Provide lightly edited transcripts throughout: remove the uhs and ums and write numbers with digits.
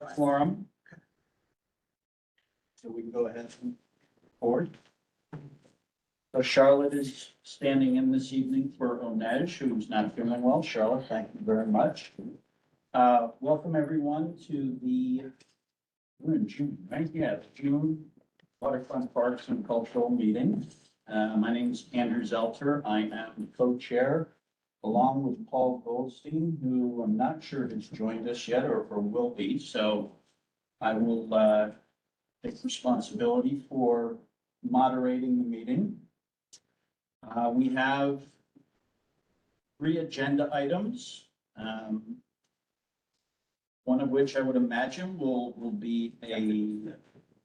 Quorum. So we can go ahead and forward. So Charlotte is standing in this evening for Onej, who's not feeling well. Charlotte, thank you very much. Welcome everyone to we're in June, right? Yeah, June Waterfront Parks and Cultural Meeting. My name is Andrew Zelter. I am co-chair along with Paul Goldstein, who I'm not sure has joined us yet or will be. So I will take responsibility for moderating the meeting. We have 3 agenda items, one of which I would imagine will be a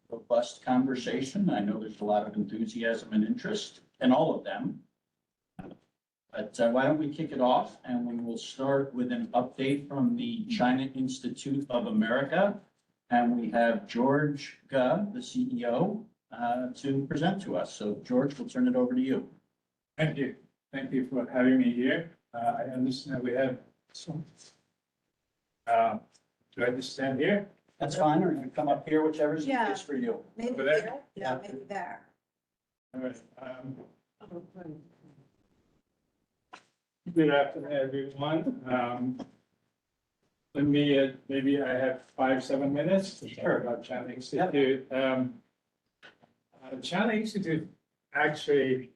robust conversation. I know there's a lot of enthusiasm and interest in all of them. But why don't we kick it off, and we will start with an update from the China Institute of America. And we have George Ge, the CEO, to present to us. So George, we'll turn it over to you. Thank you. Thank you for having me here. I understand we have some. Do I just stand here? That's fine, or you can come up here, whichever's Yeah. easiest for you. Maybe Over there? there, yeah, maybe there. All right. Good afternoon, everyone. Let me, maybe I have 5-7 minutes to talk about China Institute. China Institute actually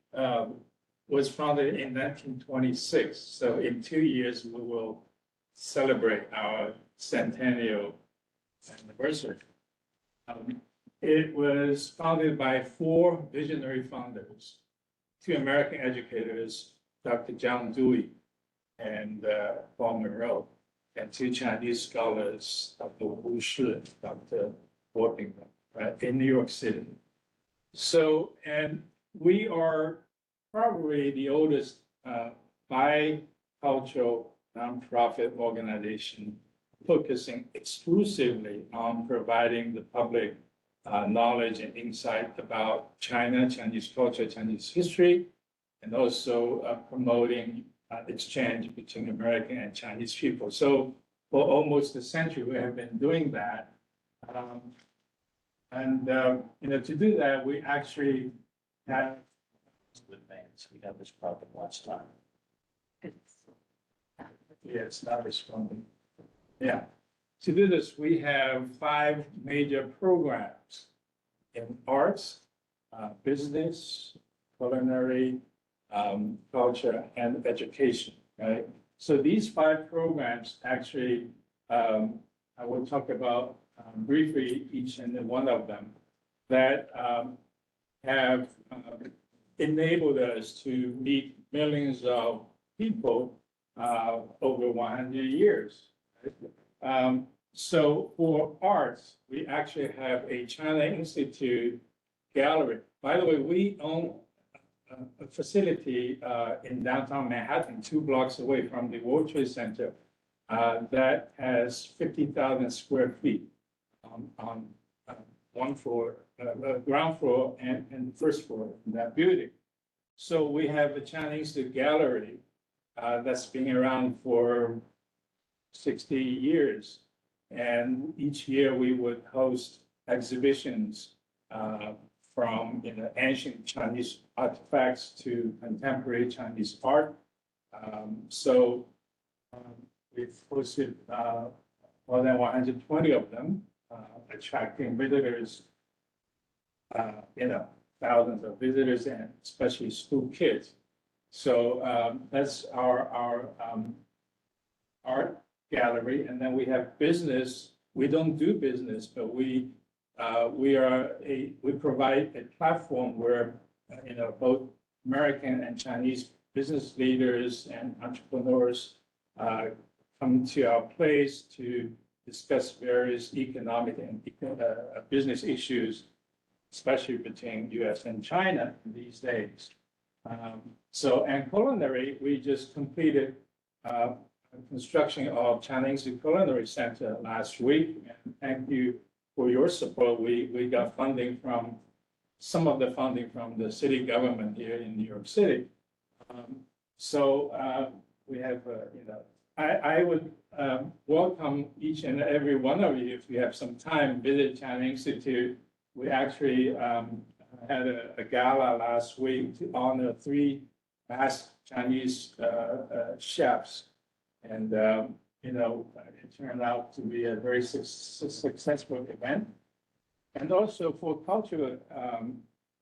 was founded in 1926. So in 2 years, we will celebrate our centennial anniversary. It was founded by 4 visionary founders, 2 American educators, Dr. John Dewey and Paul Monroe, and 2 Chinese scholars, Dr. Wu Shi, Dr. Worthington, right, in New York City. So, and we are probably the oldest bicultural nonprofit organization focusing exclusively on providing the public knowledge and insight about China, Chinese culture, Chinese history, and also promoting exchange between American and Chinese people. So for almost a century, we have been doing that. To do that, we actually have. We had this problem last time. Yeah, it's not responding. Yeah. To do this, we have 5 major programs in arts, business, culinary, culture, and education, right? So these 5 programs actually, I will talk about briefly each and one of them that have enabled us to meet millions of people over 100 years. Right? So for arts, we actually have a China Institute gallery. By the way, we own a facility in downtown Manhattan, 2 blocks away from the World Trade Center, that has 50,000 square feet on 1 floor, ground floor and first floor in that building. So we have a China Institute gallery that's been around for 60 years. And each year we would host exhibitions from ancient Chinese artifacts to contemporary Chinese art. We've hosted more than 120 of them, attracting visitors, thousands of visitors, and especially school kids. So that's our art gallery. And then we have business. We don't do business, but we provide a platform where both American and Chinese business leaders and entrepreneurs come to our place to discuss various economic and business issues, especially between US and China these days. And culinary, we just completed construction of China Institute Culinary Center last week. And thank you for your support. We got funding from some of the funding from the city government here in New York City. We have, I would welcome each and every one of you. If you have some time, visit China Institute. We actually had a gala last week to honor 3 past Chinese chefs. And, you know, it turned out to be a very successful event. And also for cultural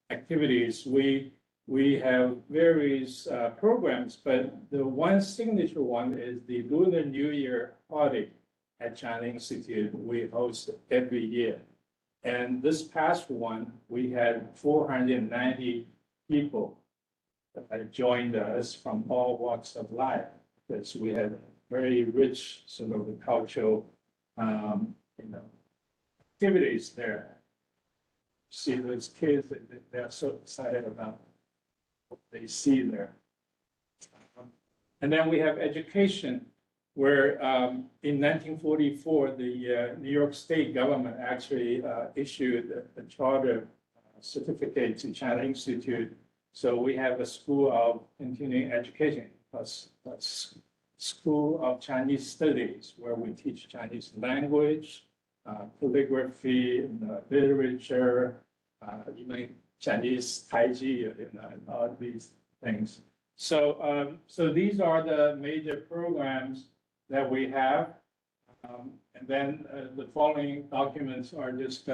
activities, we have various programs, but the one signature one is the Lunar New Year party at China Institute we host every year. And this past one, we had 490 people that joined us from all walks of life, because we had very rich sort of cultural, you know, activities there. See those kids, they're so excited about what they see there. And then we have education, where in 1944, the New York State government actually issued a charter certificate to China Institute. So we have a School of Continuing Education, plus School of Chinese Studies, where we teach Chinese language, calligraphy, literature, even Chinese Taiji, and all these things. So, so these are the major programs that we have. And then the following documents are just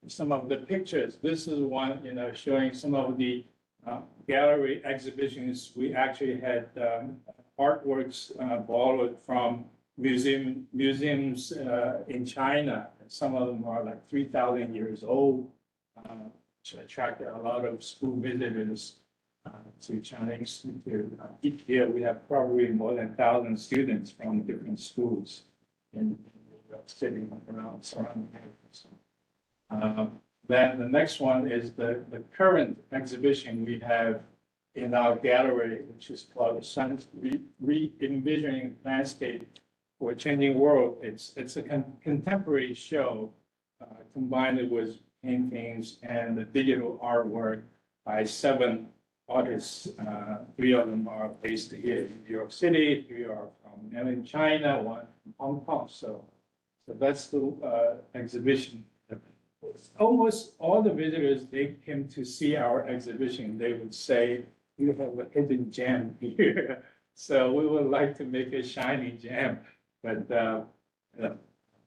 some of the pictures. This is one, you know, showing some of the gallery exhibitions. We actually had artworks borrowed from museums in China. Some of them are like 3,000 years old, which attracted a lot of school visitors to China Institute. Each year we have probably more than 1,000 students from different schools in New York City around surrounding areas. Then the next one is the current exhibition we have in our gallery, which is called Re-Envisioning Landscape for a Changing World. It's a contemporary show combined with paintings and the digital artwork by 7 artists. 3 of them are based here in New York City, 3 are from mainland China, 1 from Hong Kong. So that's the exhibition. Almost all the visitors, they came to see our exhibition. They would say, "You have a hidden gem here." So we would like to make a shiny gem. But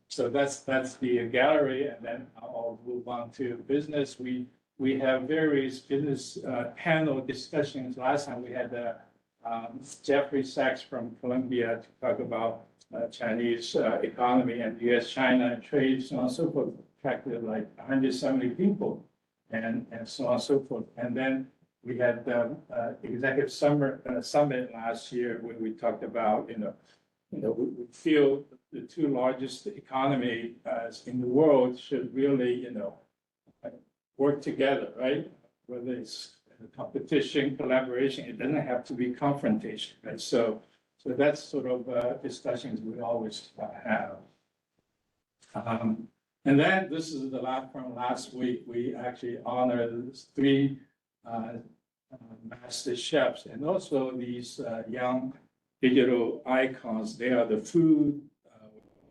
so that's the gallery, and then I'll move on to business. We have various business panel discussions. Last time we had Jeffrey Sachs from Columbia to talk about Chinese economy and U.S.-China trade, so on and so forth. Attracted like 170 people, and so on and so forth. And then we had the executive summit last year, where we talked about, we feel the 2 largest economies in the world should really, work together, right? Whether it's competition, collaboration, it doesn't have to be confrontation, right? So that's sort of discussions we always have. And then this is the last from last week. We actually honored 3 master chefs, and also these young digital icons. They are the food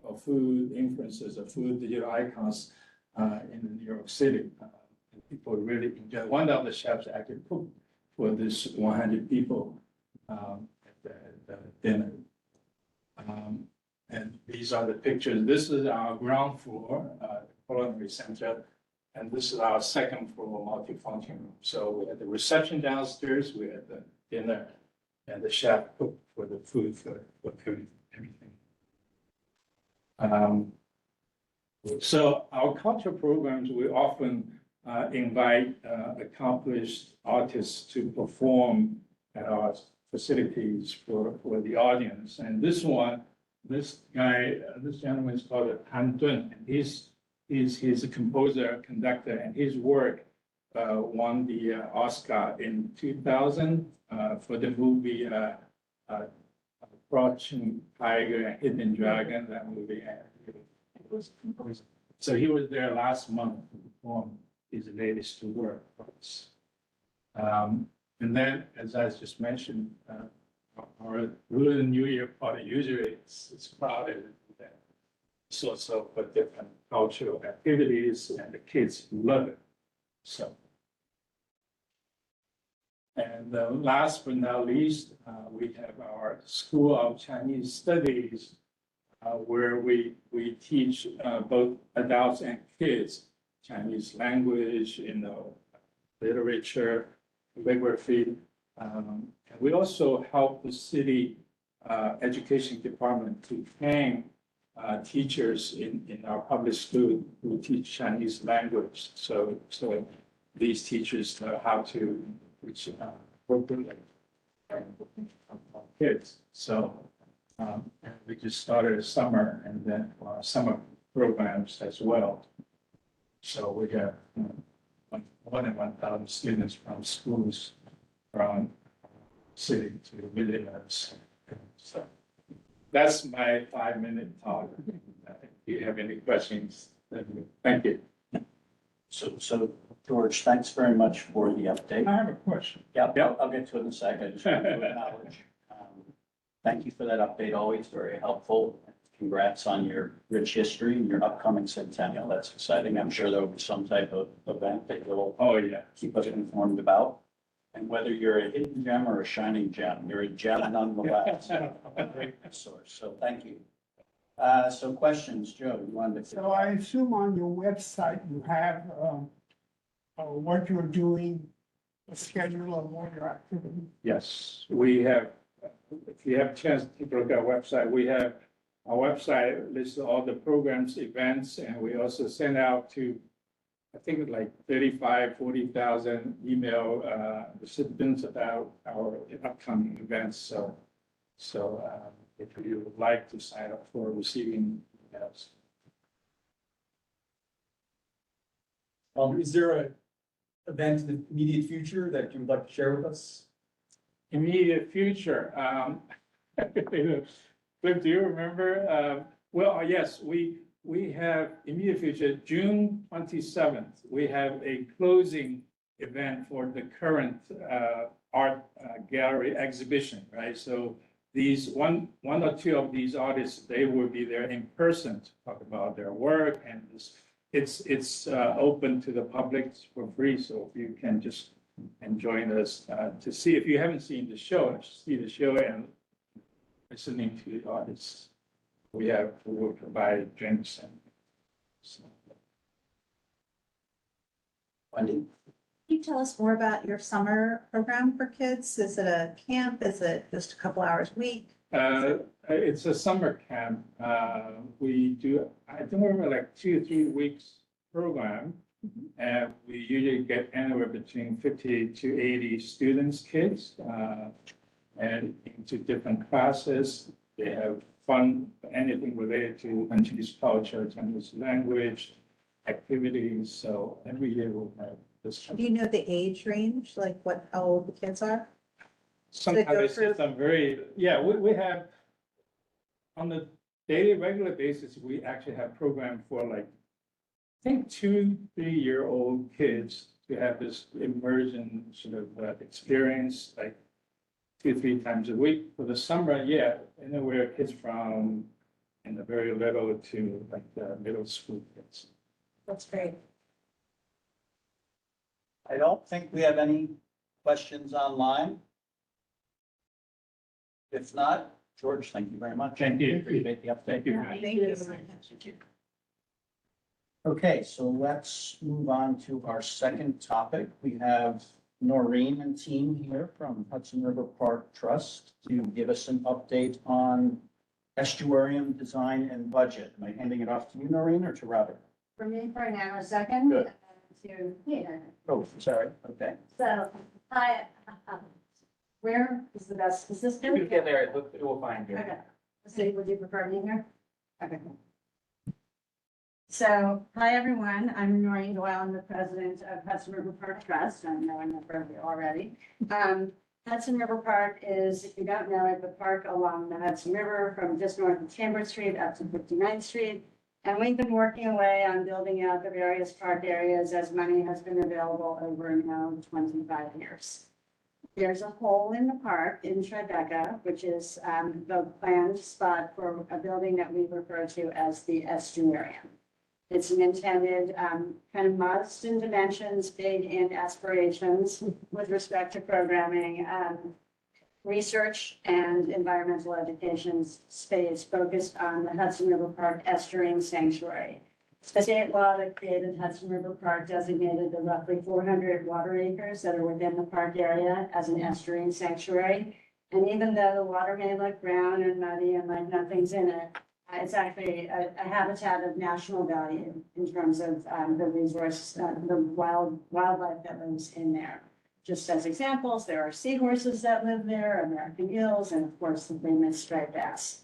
influencers, of food digital icons in New York City. People really enjoy. One of the chefs actually cooked for this 100 people at the dinner. And these are the pictures. This is our ground floor, culinary center, and this is our second floor multifunction room. So we had the reception downstairs, we had the dinner, and the chef cooked for the food, for everything. So our culture programs, we often invite accomplished artists to perform at our facilities for the audience. And this gentleman is called Han Dun, and he's a composer, conductor, and his work won the Oscar in 2000 for the movie Crouching Tiger and Hidden Dragon. That movie. So he was there last month to perform his latest work for us. And then, as I just mentioned, or Lunar New Year party, usually it's crowded. And so for different cultural activities, and the kids love it. So. And last but not least, we have our School of Chinese Studies, where we teach both adults and kids Chinese language, literature, calligraphy. And we also help the city education department to train teachers in our public school who teach Chinese language. So these teachers know how to work with kids. So we just started a summer and then summer programs as well. So we have more than 1,000 students from schools around the city to visit us. So that's my 5-minute talk. If you have any questions, thank you. So George, thanks very much for the update. I have a question. Yeah, Yep. I'll get to it in a second. I just want to acknowledge. Thank you for that update, always very helpful. Congrats on your rich history and your upcoming centennial. That's exciting. I'm sure there'll be some type of event that you'll Oh, yeah. keep us informed about. And whether you're a hidden gem or a shining gem, you're a gem nonetheless. A great resource, so thank you. So questions, Joe, you wanted to. So I assume on your website you have what you're doing, a schedule of all your activities. Yes, we have, if you have a chance to take a look at our website, we have, our website lists all the programs, events, and we also send out to, I think like 40,000 email recipients about our upcoming events. So if you would like to sign up for receiving emails. Is there an event in the immediate future that you would like to share with us? Immediate future, Cliff, do you remember? Well, yes, we have immediate future, June 27th, we have a closing event for the current art gallery exhibition, right? So these one or two of these artists, they will be there in person to talk about their work, and it's open to the public for free. So if you can just join us to see, if you haven't seen the show, see the show and listening to the artists. We will provide drinks and so. Wendy? Can you tell us more about your summer program for kids? Is it a camp? Is it just a couple hours a week? It's a summer camp. We do, I don't remember, like 2 or 3 weeks program. And we usually get anywhere between 50 to 80 students, kids, and into different classes. They have fun, anything related to Chinese culture, Chinese language, activities. So every year we'll have this. Do you know the age range, like how old the kids are? Sometimes go it's just a very, yeah, we have, on the daily, regular basis, we actually have program for like, I think 2, 3-year-old kids to have this immersion sort of experience, like 2, 3 times a week. For the summer, yeah, anywhere kids from in the very little to like the middle school kids. That's great. I don't think we have any questions online. If not, George, thank you very much. Thank you. Appreciate the update. Thank you. Yeah, Matt. thank you. Okay, so let's move on to our second topic. We have Noreen and team here from Hudson River Park Trust to give us an update on estuarium design and budget. Am I handing it off to you, Noreen, or to Robert? For me for now, a second. Good. To Peter. Oh, sorry. Okay. So, hi, where is the best, is this good? Get there, it will find you. Okay. So would you prefer me here? Okay. So, hi, everyone. I'm Noreen Doyle. I'm the president of Hudson River Park Trust. I know I'm not from here already. Hudson River Park is, if you don't know it, the park along the Hudson River from just north of Chambers Street up to 59th Street. And we've been working away on building out the various park areas as money has been available over now 25 years. There's a hole in the park in Tribeca, which is the planned spot for a building that we refer to as the estuarium. It's an intended, kind of modest in dimensions, big in aspirations with respect to programming, research and environmental education space focused on the Hudson River Park Estuarine Sanctuary. The state law that created Hudson River Park designated the roughly 400 water acres that are within the park area as an estuarine sanctuary. And even though the water may look brown and muddy and like nothing's in it, it's actually a habitat of national value in terms of the resource, the wildlife that lives in there. Just as examples, there are seahorses that live there, American eels, and of course the famous striped bass.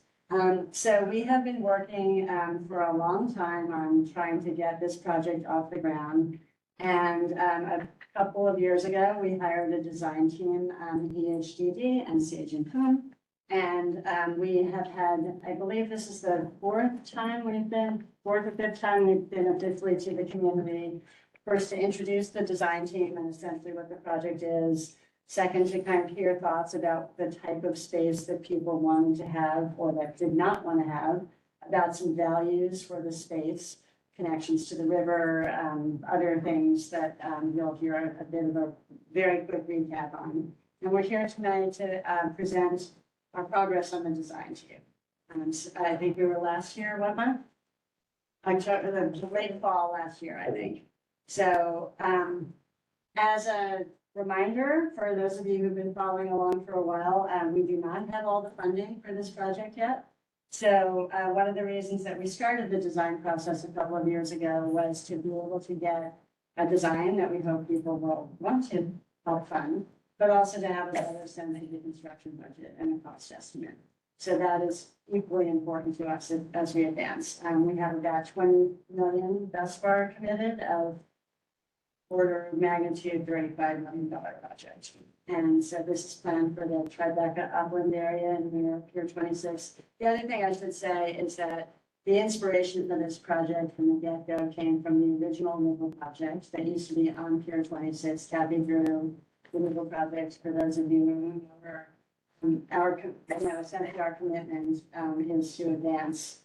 So we have been working for a long time on trying to get this project off the ground. And a couple of years ago, we hired a design team, EHDD and Sage and Kuhn. And we have had, I believe this is the fourth or fifth time we've been officially to the community. First, to introduce the design team and essentially what the project is. Second, to kind of hear thoughts about the type of space that people wanted to have or that did not want to have, about some values for the space, connections to the river, other things that you'll hear a bit of a very quick recap on. And we're here tonight to present our progress on the design team. I think we were last year, what month? October, the late fall last year, I think. So as a reminder, for those of you who've been following along for a while, we do not have all the funding for this project yet. So one of the reasons that we started the design process a couple of years ago was to be able to get a design that we hope people will want to help fund, but also to have a better sense of the construction budget and a cost estimate. So that is equally important to us as we advance. We have about 20 million thus far committed of order of magnitude $35 million project. And so this is planned for the Tribeca upland area and near Pier 26. The other thing I should say is that the inspiration for this project from the get-go came from the original Nickel project that used to be on Pier 26, tapping through the Nickel project. For those of you who remember, essentially our commitment is to advance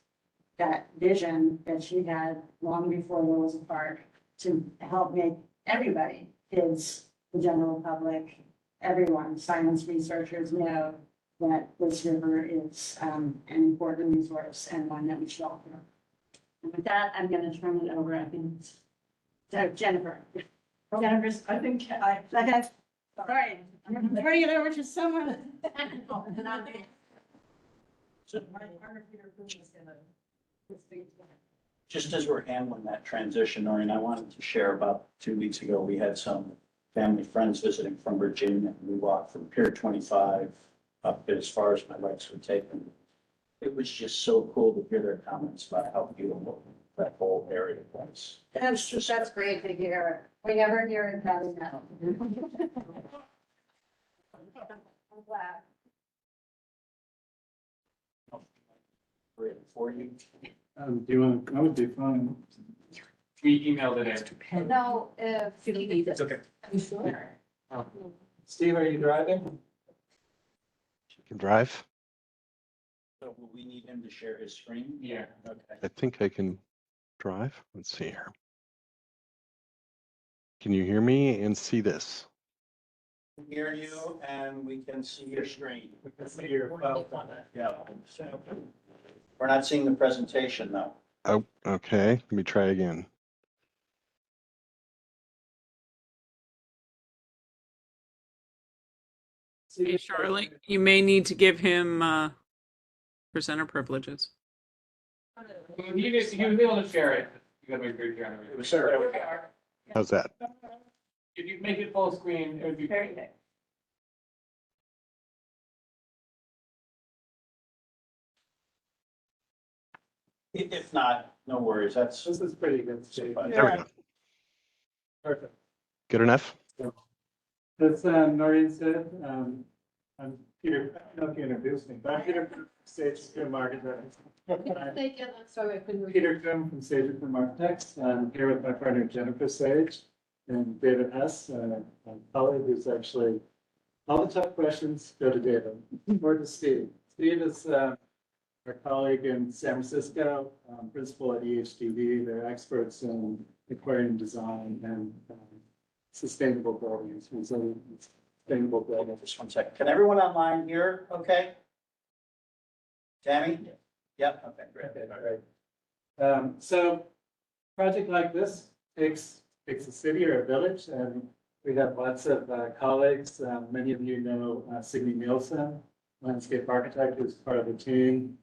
that vision that she had long before there was a park to help make everybody, kids, the general public, everyone, science researchers know that this river is an important resource and one that we should all know. And with that, I'm going to turn it over, I think, to Jennifer. Jennifer's, I think sorry, I'm turning it over to someone technical. Just as we're handling that transition, Noreen, I wanted to share about 2 weeks ago, we had some family friends visiting from Virginia. We walked from Pier 25 up as far as my legs would take them. It was just so cool to hear their comments about how beautiful that whole area was. That's great to hear. We never hear it that enough. I'm glad. Great for you. Do you want, that would be fine. We emailed it in. No, if. It's okay. I'm sure. Steve, are you driving? You can drive. So will we need him to share his screen? Yeah. Okay. I think I can drive. Let's see here. Can you hear me and see this? We can hear you and we can see your screen. We can see your file. Yeah. We're not seeing the presentation though. Oh, okay. Let me try again. Hey, Charlotte, you may need to give him presenter privileges. He was able to share it. You gotta make sure you're on it. Sure. There we go. How's that? If you make it full screen, it would be Very good. If not, no worries. That's. This is pretty good, Steve. There we go. Perfect. Good enough? As Noreen said, I'm Peter, I don't know if you introduced me, but I'm Peter from Sage Film Architects. Thank you. Sorry, I couldn't. Peter Kim from Sage Film Architects. I'm here with my partner Jennifer Sage and David Hess, a colleague who's actually All the tough questions go to David, or to Steve. Steve is our colleague in San Francisco, principal at EHDD. They're experts in aquarium design and sustainable buildings, resilient sustainable buildings. Just 1 second. Can everyone online hear? Okay. Tammy? Yep. Okay, great. Okay, great. So project like this takes a city or a village, and we have lots of colleagues. Many of you know Signe Nielsen, landscape architect, who's part of the team.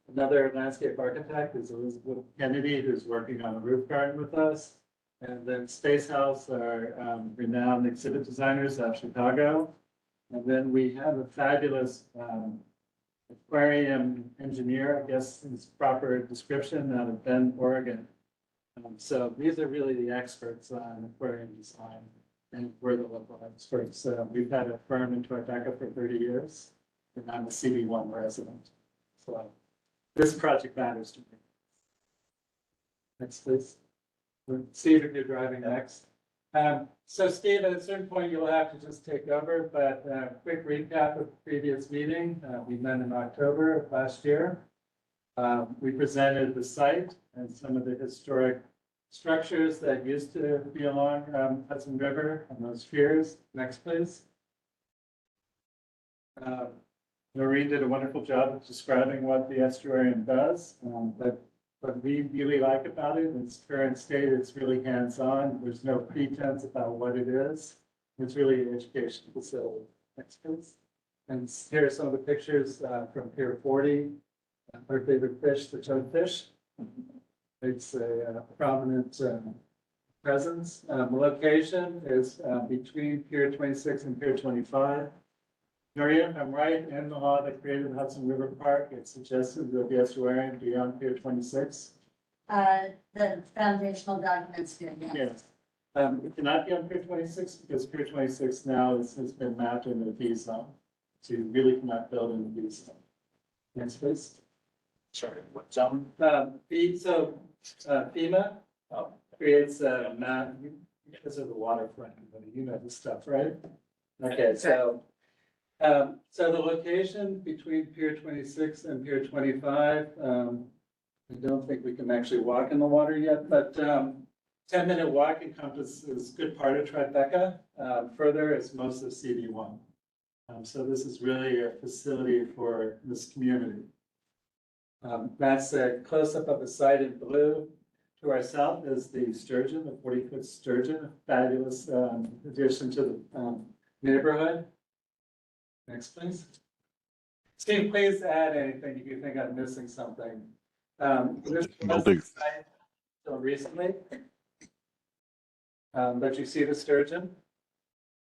Another landscape architect is Elizabeth Kennedy, who's working on a roof garden with us. And then Space House are renowned exhibit designers out of Chicago. And then we have a fabulous aquarium engineer, I guess is proper description, out of Bend, Oregon. So these are really the experts on aquarium design, and we're the local experts. We've had a firm in Tribeca for 30 years, and I'm a CB1 resident. So this project matters to me. Next, please. Steve, if you're driving next. So Steve, at a certain point, you'll have to just take over, but quick recap of the previous meeting. We met in October of last year. We presented the site and some of the historic structures that used to be along Hudson River and those piers. Next, please. Noreen did a wonderful job of describing what the estuarium does. But what we really like about it in its current state, it's really hands-on. There's no pretense about what it is. It's really an education facility. Next, please. And here are some of the pictures from Pier 40. Our favorite fish, the toadfish. It's a prominent presence. The location is between Pier 26 and Pier 25. Noreen, if I'm right, in the law that created Hudson River Park, it suggested that the estuarium be on Pier 26. The foundational documents do, yes. Yes. It cannot be on Pier 26 because Pier 26 now has been mapped in the B zone. So you really cannot build in the B zone. Next, please. Sorry, what zone? FEMA creates a map because of the waterfront. You know this stuff, right? Okay, so the location between Pier 26 and Pier 25, I don't think we can actually walk in the water yet, but 10-minute walk encompasses a good part of Tribeca. Further is most of CD1. So this is really a facility for this community. That's a close-up of the site in blue. To our south is the sturgeon, the 40-foot sturgeon, a fabulous addition to the neighborhood. Next, please. Steve, please add anything if you think I'm missing something. This was the site until recently. But you see the sturgeon.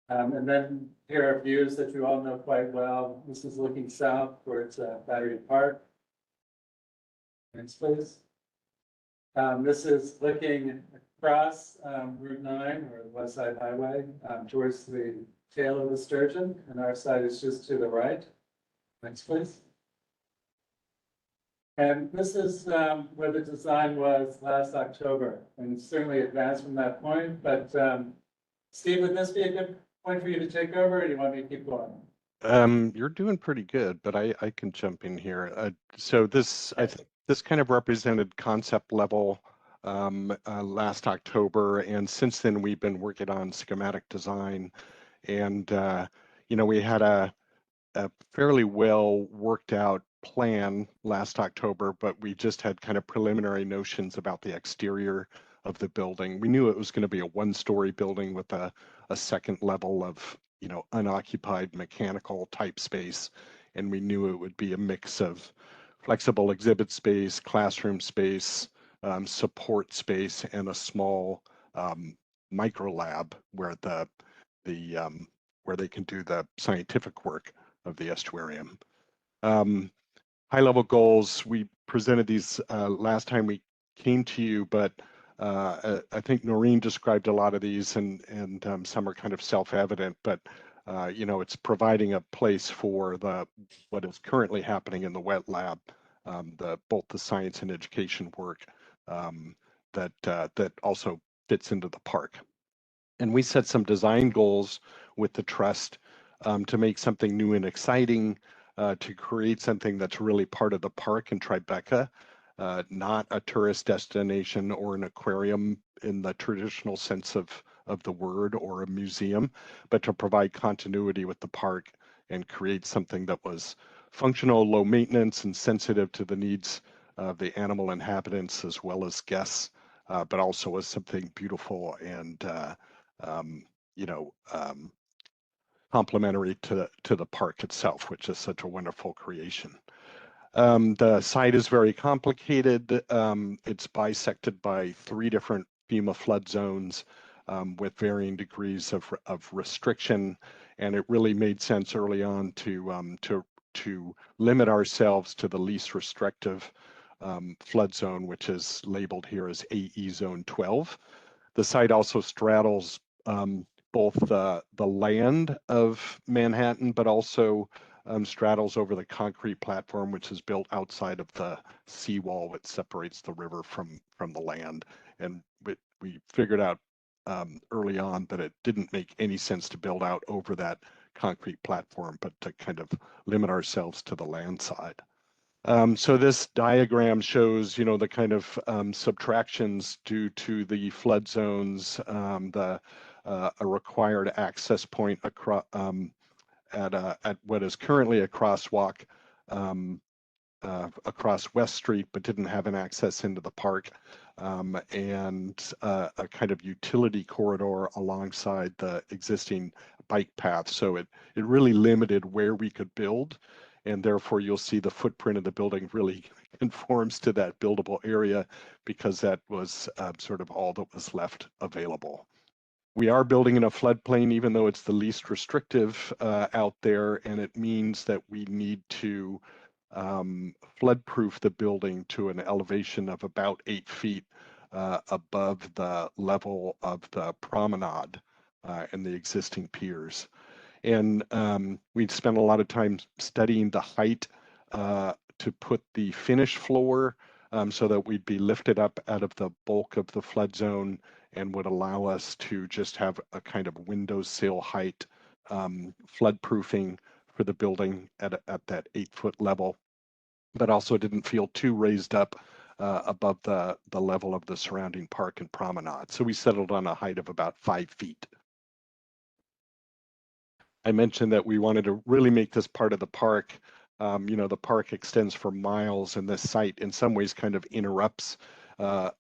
And then here are views that you all know quite well. This is looking south towards Battery Park. Next, please. This is looking across Route 9 or West Side Highway towards the tail of the sturgeon, and our side is just to the right. Next, please. And this is where the design was last October, and it's certainly advanced from that point. But Steve, would this be a good point for you to take over, or do you want me to keep going? You're doing pretty good, but I can jump in here. So this, I think this kind of represented concept level last October, and since then we've been working on schematic design, and we had a fairly well worked out plan last October, but we just had kind of preliminary notions about the exterior of the building. We knew it was going to be a one-story building with a second level of unoccupied mechanical type space, and we knew it would be a mix of flexible exhibit space, classroom space, support space, and a small micro lab where where they can do the scientific work of the estuarium. High level goals, we presented these last time we came to you, but I think Noreen described a lot of these, and some are kind of self-evident, but it's providing a place for what is currently happening in the wet lab, both the science and education work that also fits into the park. And we set some design goals with the trust to make something new and exciting, to create something that's really part of the park in Tribeca, not a tourist destination or an aquarium in the traditional sense of the word or a museum, but to provide continuity with the park and create something that was functional, low maintenance, and sensitive to the needs of the animal inhabitants as well as guests, but also was something beautiful and um, you know, complementary to the park itself, which is such a wonderful creation. The site is very complicated. It's bisected by 3 different FEMA flood zones with varying degrees of restriction, and it really made sense early on to limit ourselves to the least restrictive flood zone, which is labeled here as AE Zone 12. The site also straddles both the land of Manhattan, but also straddles over the concrete platform, which is built outside of the seawall that separates the river from the land. And we figured out early on that it didn't make any sense to build out over that concrete platform, but to kind of limit ourselves to the land side. So this diagram shows, you know, the kind of subtractions due to the flood zones, a required access point across at what is currently a crosswalk across West Street, but didn't have an access into the park, and a kind of utility corridor alongside the existing bike path. So it really limited where we could build, and therefore you'll see the footprint of the building really conforms to that buildable area because that was sort of all that was left available. We are building in a floodplain, even though it's the least restrictive out there, and it means that we need to flood-proof the building to an elevation of about 8 feet above the level of the promenade and the existing piers. And we'd spent a lot of time studying the height to put the finished floor so that we'd be lifted up out of the bulk of the flood zone and would allow us to just have a kind of windowsill height flood-proofing for the building at that 8-foot level, but also didn't feel too raised up above the level of the surrounding park and promenade. So we settled on a height of about 5 feet. I mentioned that we wanted to really make this part of the park. You know, the park extends for miles, and this site in some ways kind of interrupts,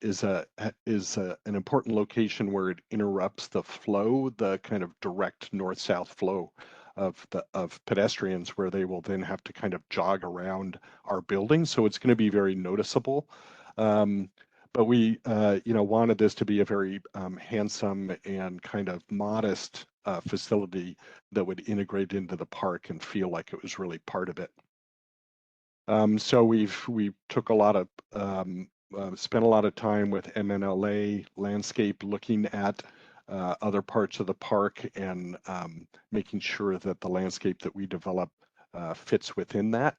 is an important location where it interrupts the flow, the kind of direct north-south flow of pedestrians, where they will then have to kind of jog around our building. So it's going to be very noticeable. But we, you know, wanted this to be a very handsome and kind of modest facility that would integrate into the park and feel like it was really part of it. So we took a lot of spent a lot of time with MNLA Landscape looking at other parts of the park and making sure that the landscape that we develop fits within that.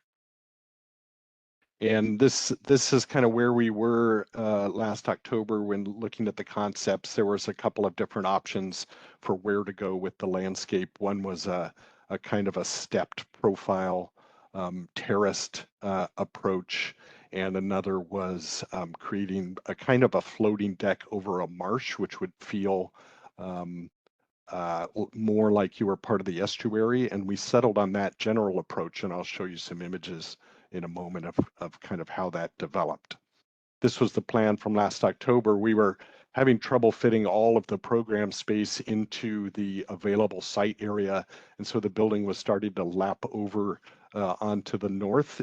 And this is kind of where we were last October when looking at the concepts. There was a couple of different options for where to go with the landscape. One was a kind of a stepped profile, terraced approach, and another was creating a kind of a floating deck over a marsh, which would feel more like you were part of the estuary. And we settled on that general approach, and I'll show you some images in a moment of kind of how that developed. This was the plan from last October. We were having trouble fitting all of the program space into the available site area, and so the building was starting to lap over onto the north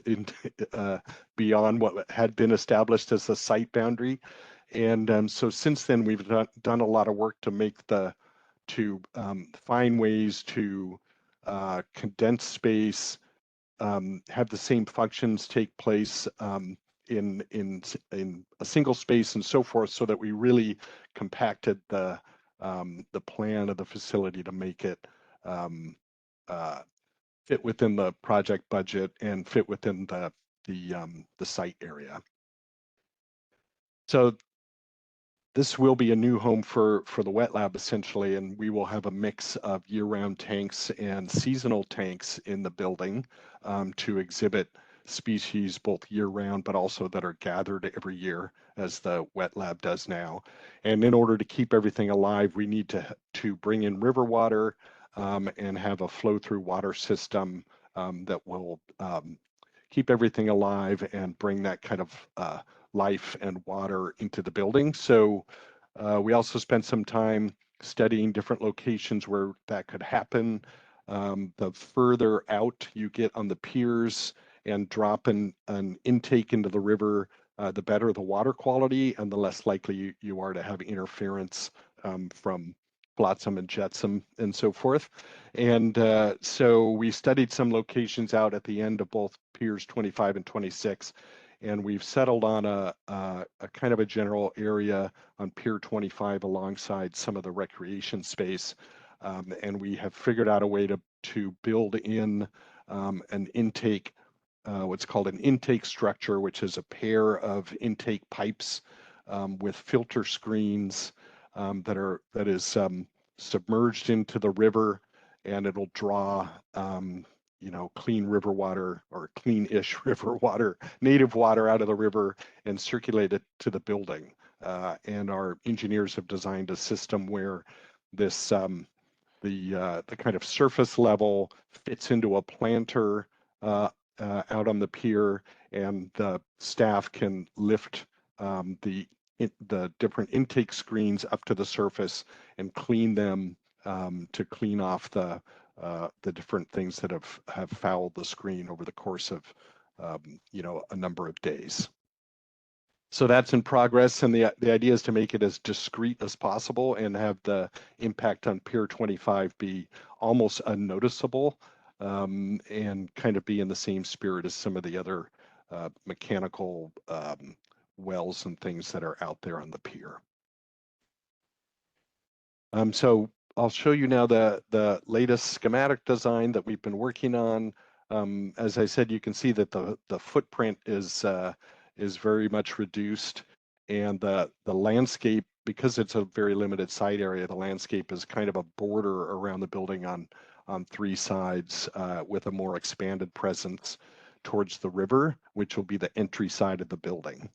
beyond what had been established as the site boundary. And so since then, we've done a lot of work to find ways to condense space, have the same functions take place in a single space and so forth, so that we really compacted the plan of the facility to make it fit within the project budget and fit within the site area. So This will be a new home for the wet lab essentially, and we will have a mix of year-round tanks and seasonal tanks in the building to exhibit species both year-round, but also that are gathered every year as the wet lab does now. And in order to keep everything alive, we need to bring in river water and have a flow-through water system that will keep everything alive and bring that kind of life and water into the building. So we also spent some time studying different locations where that could happen. The further out you get on the piers and drop an intake into the river, the better the water quality and the less likely you are to have interference from flotsam and jetsam and so forth. And so we studied some locations out at the end of both piers 25 and 26, and we've settled on a kind of a general area on Pier 25 alongside some of the recreation space. And we have figured out a way to build in an intake, what's called an intake structure, which is a pair of intake pipes with filter screens that is submerged into the river, and it'll draw clean river water or clean-ish river water, native water out of the river and circulate it to the building. And our engineers have designed a system where this the kind of surface level fits into a planter out on the pier, and the staff can lift the different intake screens up to the surface and clean them to clean off the different things that have fouled the screen over the course of a number of days. So that's in progress, and the idea is to make it as discreet as possible and have the impact on Pier 25 be almost unnoticeable, and kind of be in the same spirit as some of the other mechanical wells and things that are out there on the pier. So I'll show you now the latest schematic design that we've been working on. As I said, you can see that the footprint is very much reduced, and the landscape, because it's a very limited site area, the landscape is kind of a border around the building on three sides with a more expanded presence towards the river, which will be the entry side of the building.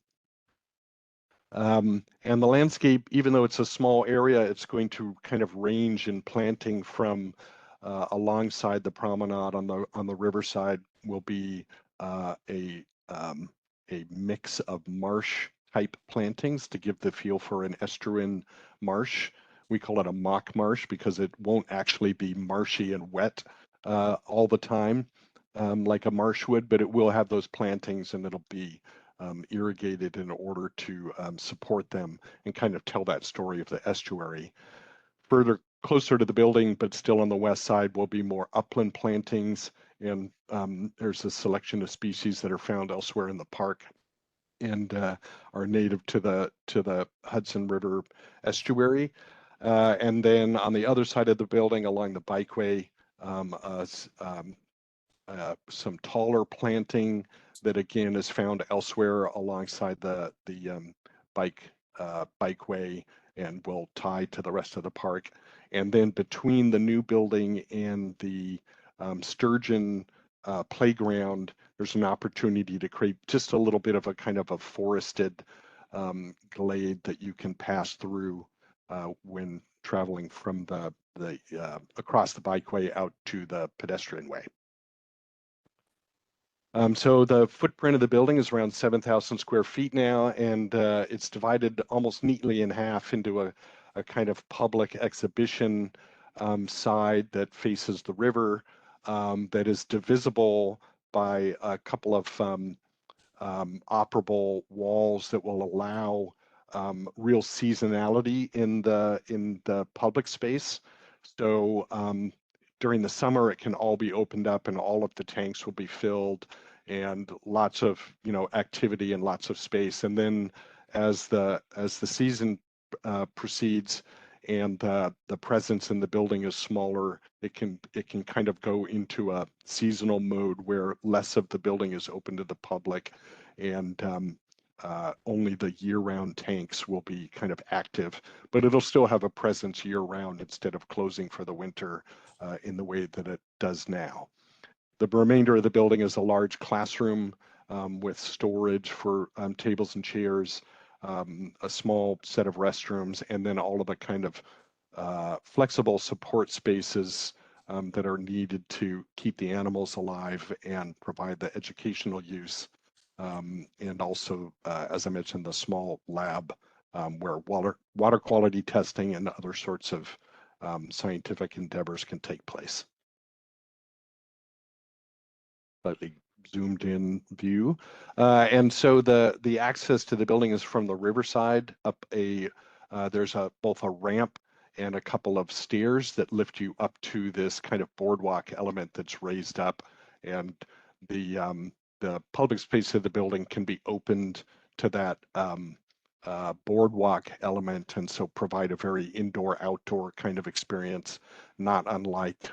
And the landscape, even though it's a small area, it's going to kind of range in planting from alongside the promenade on the riverside will be a mix of marsh type plantings to give the feel for an estuarine marsh. We call it a mock marsh because it won't actually be marshy and wet all the time like a marsh would, but it will have those plantings, and it'll be irrigated in order to support them and kind of tell that story of the estuary. Further closer to the building, but still on the west side, will be more upland plantings, and there's a selection of species that are found elsewhere in the park and are native to the Hudson River estuary. And then on the other side of the building, along the bikeway, some taller planting that again is found elsewhere alongside the bikeway and will tie to the rest of the park. And then between the new building and the sturgeon playground, there's an opportunity to create just a little bit of a kind of a forested glade that you can pass through when traveling from the across the bikeway out to the pedestrian way. So the footprint of the building is around 7,000 square feet now, and it's divided almost neatly in half into a kind of public exhibition side that faces the river, that is divisible by a couple of operable walls that will allow real seasonality in the public space. So during the summer, it can all be opened up and all of the tanks will be filled, and lots of activity and lots of space. And then as the season proceeds and the presence in the building is smaller, it can kind of go into a seasonal mode where less of the building is open to the public, and only the year-round tanks will be kind of active, but it'll still have a presence year-round instead of closing for the winter in the way that it does now. The remainder of the building is a large classroom with storage for tables and chairs, a small set of restrooms, and then all of the kind of flexible support spaces that are needed to keep the animals alive and provide the educational use. And also, as I mentioned, the small lab where water quality testing and other sorts of scientific endeavors can take place. Slightly zoomed in view. And so the access to the building is from the riverside up there's both a ramp and a couple of stairs that lift you up to this kind of boardwalk element that's raised up, and the public space of the building can be opened to that boardwalk element, and so provide a very indoor-outdoor kind of experience, not unlike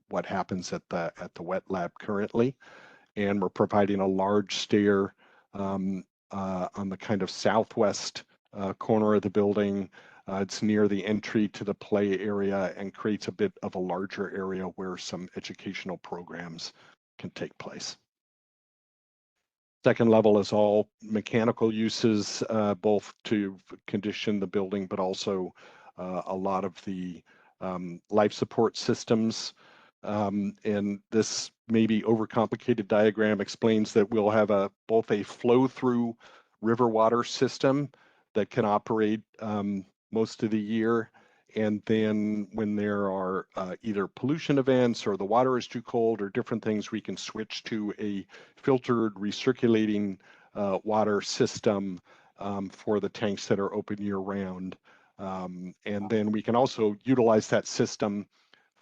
what happens at the wet lab currently. And we're providing a large stair on the kind of southwest corner of the building. It's near the entry to the play area and creates a bit of a larger area where some educational programs can take place. Second level is all mechanical uses, both to condition the building, but also a lot of the life support systems. And this maybe overcomplicated diagram explains that we'll have both a flow-through river water system that can operate most of the year. And then when there are either pollution events or the water is too cold or different things, we can switch to a filtered recirculating water system for the tanks that are open year round. And then we can also utilize that system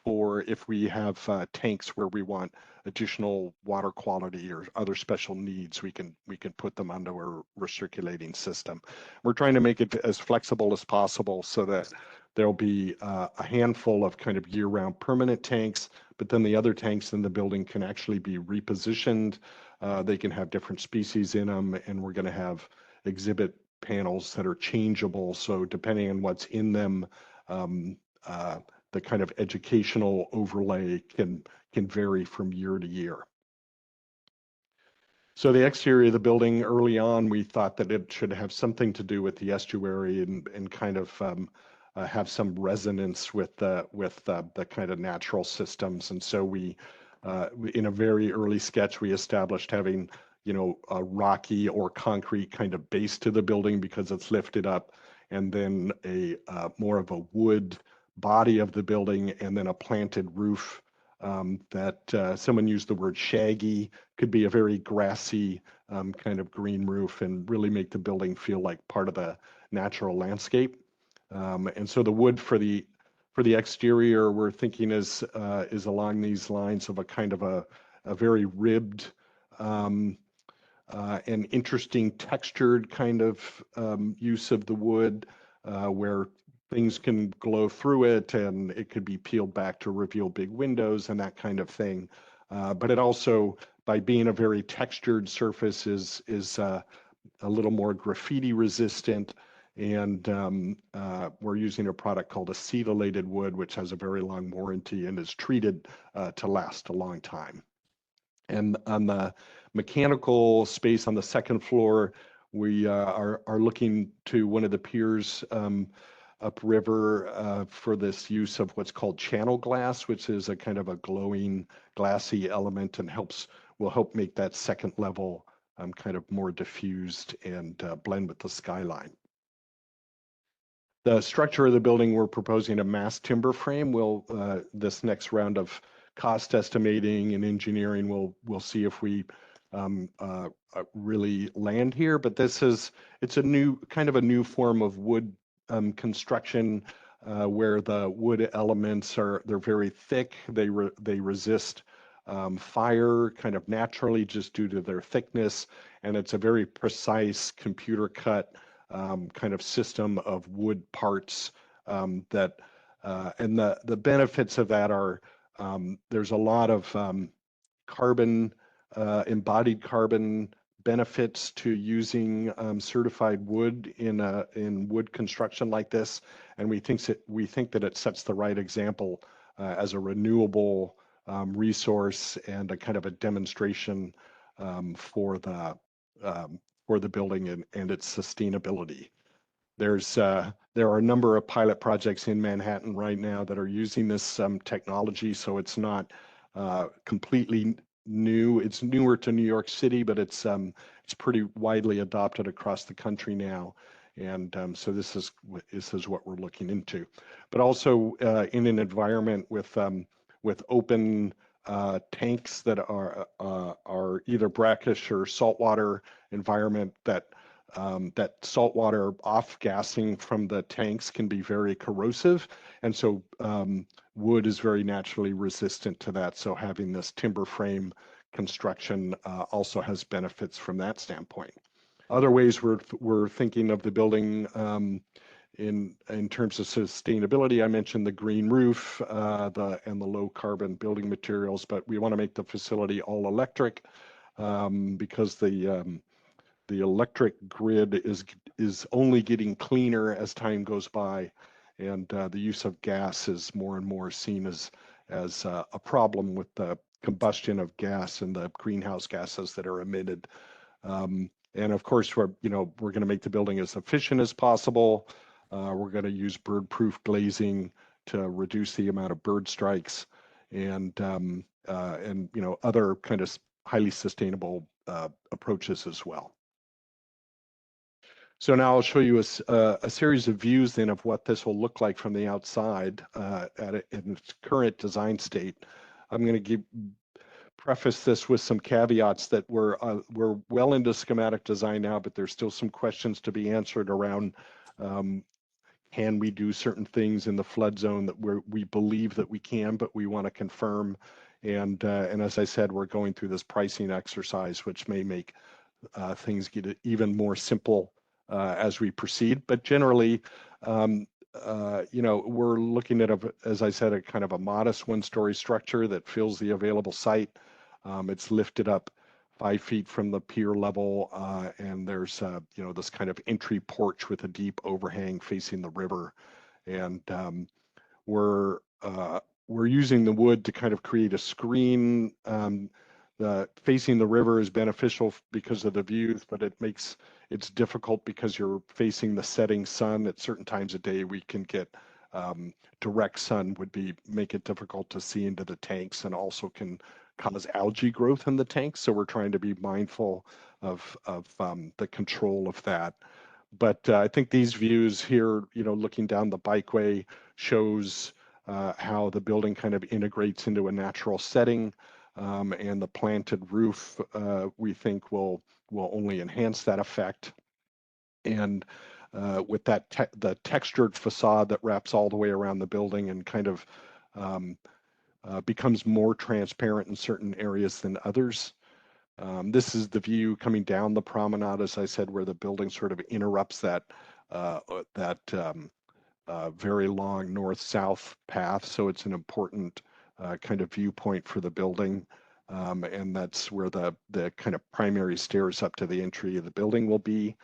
for if we have tanks where we want additional water quality or other special needs, we can put them onto a recirculating system. We're trying to make it as flexible as possible so that there'll be a handful of kind of year-round permanent tanks, but then the other tanks in the building can actually be repositioned. They can have different species in them, and we're going to have exhibit panels that are changeable. So depending on what's in them, the kind of educational overlay can vary from year to year. So the exterior of the building, early on, we thought that it should have something to do with the estuary and kind of have some resonance with the kind of natural systems. And so we, in a very early sketch, we established having, a rocky or concrete kind of base to the building because it's lifted up, and then a more of a wood body of the building, and then a planted roof that someone used the word shaggy, could be a very grassy kind of green roof and really make the building feel like part of the natural landscape. And so the wood for the exterior, we're thinking is along these lines of a kind of a very ribbed and interesting textured kind of use of the wood where things can glow through it, and it could be peeled back to reveal big windows and that kind of thing. But it also, by being a very textured surface, is a little more graffiti resistant. And we're using a product called acetylated wood, which has a very long warranty and is treated to last a long time. And on the mechanical space on the second floor, we are looking to one of the piers upriver for this use of what's called channel glass, which is a kind of a glowing glassy element and will help make that second level kind of more diffused and blend with the skyline. The structure of the building, we're proposing a mass timber frame. This next round of cost estimating and engineering, we'll see if we really land here. But it's a new form of wood construction where the wood elements they're very thick. They resist fire kind of naturally just due to their thickness, and it's a very precise computer cut kind of system of wood parts and the benefits of that are there's a lot of embodied carbon benefits to using certified wood in wood construction like this, and we think that it sets the right example as a renewable resource and a kind of a demonstration for the building and its sustainability. There are a number of pilot projects in Manhattan right now that are using this technology, so it's not completely new. It's newer to New York City, but it's pretty widely adopted across the country now, and so this is what we're looking into. But also in an environment with open tanks that are either brackish or saltwater environment, that saltwater off-gassing from the tanks can be very corrosive. And so wood is very naturally resistant to that. So having this timber frame construction also has benefits from that standpoint. Other ways we're thinking of the building in terms of sustainability, I mentioned the green roof and the low carbon building materials, but we want to make the facility all electric because the electric grid is only getting cleaner as time goes by, and the use of gas is more and more seen as a problem with the combustion of gas and the greenhouse gases that are emitted. And of course, we're going to make the building as efficient as possible. We're going to use bird-proof glazing to reduce the amount of bird strikes, and other kind of highly sustainable approaches as well. So now I'll show you a series of views then of what this will look like from the outside in its current design state. I'm going to preface this with some caveats that we're well into schematic design now, but there's still some questions to be answered around can we do certain things in the flood zone that we believe that we can, but we want to confirm. And as I said, we're going through this pricing exercise, which may make things get even more simple as we proceed. But generally, we're looking at, as I said, a kind of a modest one-story structure that fills the available site. It's lifted up 5 feet from the pier level, and there's this kind of entry porch with a deep overhang facing the river. And we're using the wood to kind of create a screen. Facing the river is beneficial because of the views, but it's difficult because you're facing the setting sun at certain times of day. We can get direct sun make it difficult to see into the tanks, and also can cause algae growth in the tanks. So we're trying to be mindful of the control of that. But I think these views here, looking down the bikeway, shows how the building kind of integrates into a natural setting. And the planted roof, we think, will only enhance that effect. And with that, the textured facade that wraps all the way around the building and kind of becomes more transparent in certain areas than others. This is the view coming down the promenade, as I said, where the building sort of interrupts that very long north-south path. So it's an important kind of viewpoint for the building. And that's where the kind of primary stairs up to the entry of the building will be.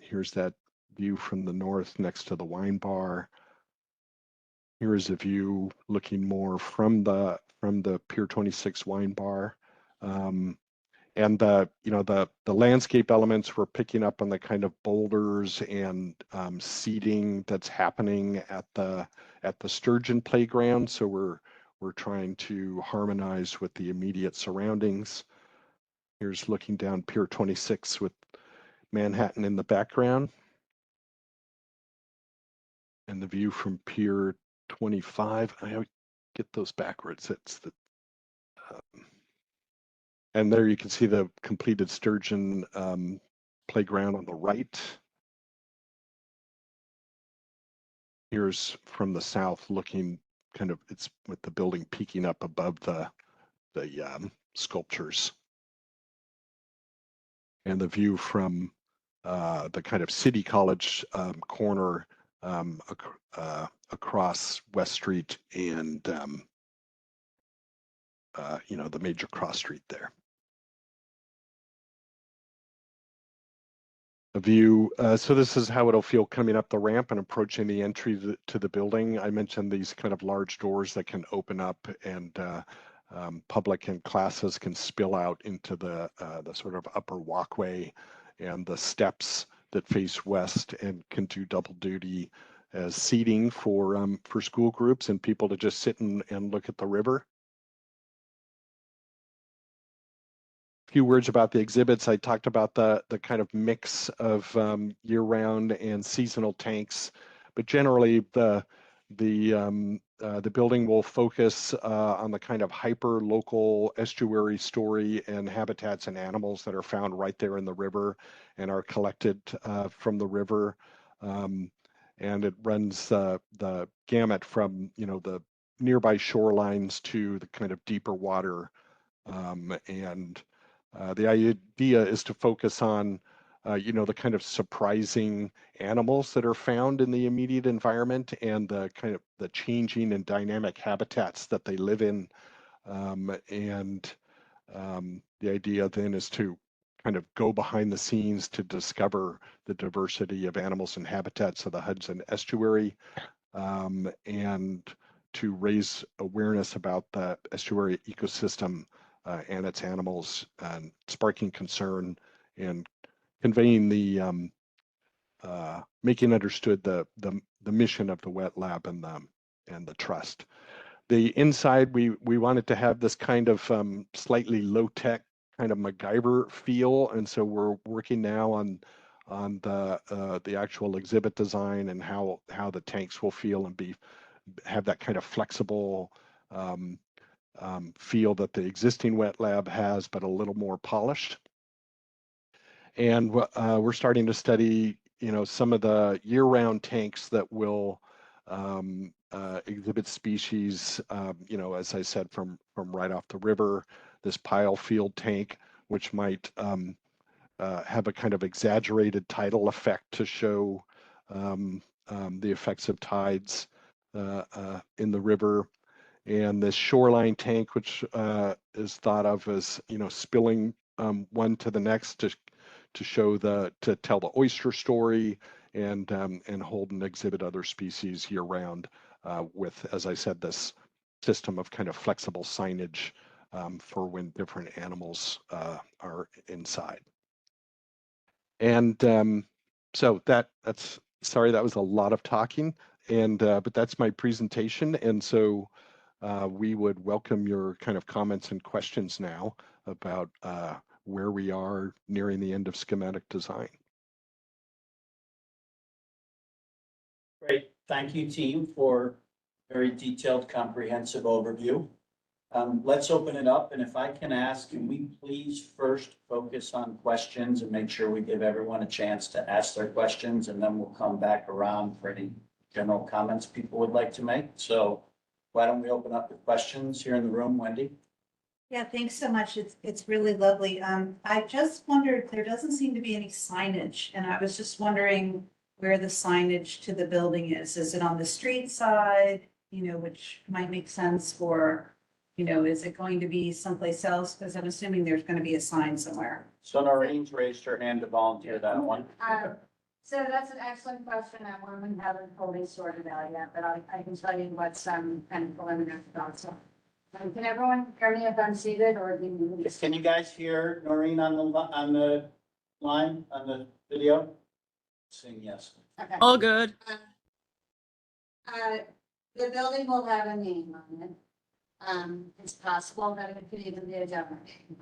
Here's that view from the north next to the wine bar. Here's a view looking more from the Pier 26 wine bar. And the landscape elements, we're picking up on the kind of boulders and seating that's happening at the Sturgeon playground. So we're trying to harmonize with the immediate surroundings. Here's looking down Pier 26 with Manhattan in the background. And the view from Pier 25, I get those backwards. It's the and there you can see the completed Sturgeon playground on the right. Here's from the south looking kind of, it's with the building peeking up above the sculptures. And the view from the kind of City College corner across West Street and the major cross street there. a view. So this is how it'll feel coming up the ramp and approaching the entry to the building. I mentioned these kind of large doors that can open up, and public and classes can spill out into the sort of upper walkway, and the steps that face west and can do double duty as seating for school groups and people to just sit and look at the river. Few words about the exhibits. I talked about the kind of mix of year-round and seasonal tanks, but generally the building will focus on the kind of hyper local estuary story and habitats and animals that are found right there in the river and are collected from the river. And it runs the gamut from, you know, the nearby shorelines to the kind of deeper water. The idea is to focus on, you know, the kind of surprising animals that are found in the immediate environment and the kind of the changing and dynamic habitats that they live in. The idea then is to kind of go behind the scenes to discover the diversity of animals and habitats of the Hudson estuary, and to raise awareness about the estuary ecosystem and its animals, and sparking concern and conveying the making understood the mission of the wet lab and the trust. The inside, we wanted to have this kind of slightly low tech kind of MacGyver feel, and so we're working now on the actual exhibit design and how the tanks will feel and have that kind of flexible feel that the existing wet lab has, but a little more polished. And we're starting to study, you know, some of the year-round tanks that will exhibit species, you know, as I said, from right off the river. This pile field tank, which might have a kind of exaggerated tidal effect to show the effects of tides in the river. And this shoreline tank, which is thought of as, you know, spilling one to the next to show to tell the oyster story and hold and exhibit other species year round with, as I said, this system of kind of flexible signage for when different animals are inside. And so that's sorry, that was a lot of talking, and but that's my presentation, and so we would welcome your kind of comments and questions now about where we are nearing the end of schematic design. Great. Thank you, team, for very detailed, comprehensive overview. Let's open it up, and if I can ask, can we please first focus on questions and make sure we give everyone a chance to ask their questions, and then we'll come back around for any general comments people would like to make. So why don't we open up the questions here in the room, Wendy? Yeah, thanks so much. It's really lovely. I just wondered, there doesn't seem to be any signage, and I was just wondering where the signage to the building is. Is it on the street side, you know, which might make sense for, you know, is it going to be someplace else? Because I'm assuming there's going to be a sign somewhere. So Noreen's raised her hand to volunteer that one. So that's an excellent question. That one we haven't fully sorted out yet, but I can tell you what some kind of preliminary thoughts are. Can everyone hear me if I'm seated, or do you need to? Can you guys hear Noreen on the line, on the video? Saying yes. Okay. All good. The building will have a name on it. It's possible that it could even be a different name.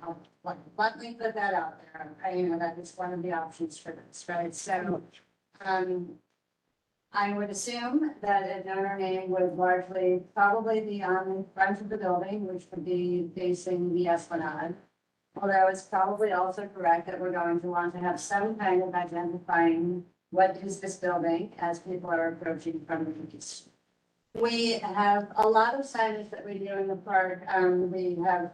Let me put that out there. You know, that is one of the options for this, right? So, I would assume that a donor name would largely probably be on the front of the building, which would be facing the Esplanade. Although it's probably also correct that we're going to want to have some kind of identifying what is this building as people are approaching from the east. We have a lot of signage that we do in the park. We have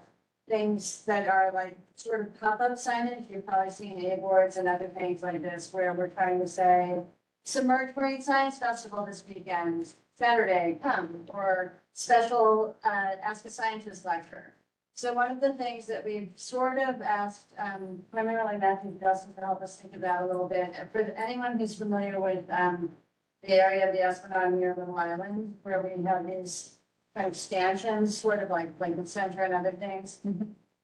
things that are like sort of pop-up signage. You've probably seen A-boards and other things like this where we're trying to say, Submerged Marine Science Festival this weekend, Saturday, come, or special Ask a Scientist lecture. So one of the things that we've sort of asked, primarily Matthew Dustin to help us think about a little bit, for anyone who's familiar with, the area of the Esplanade near Little Island, where we have these kind of stanchions, sort of like Lincoln Center and other things.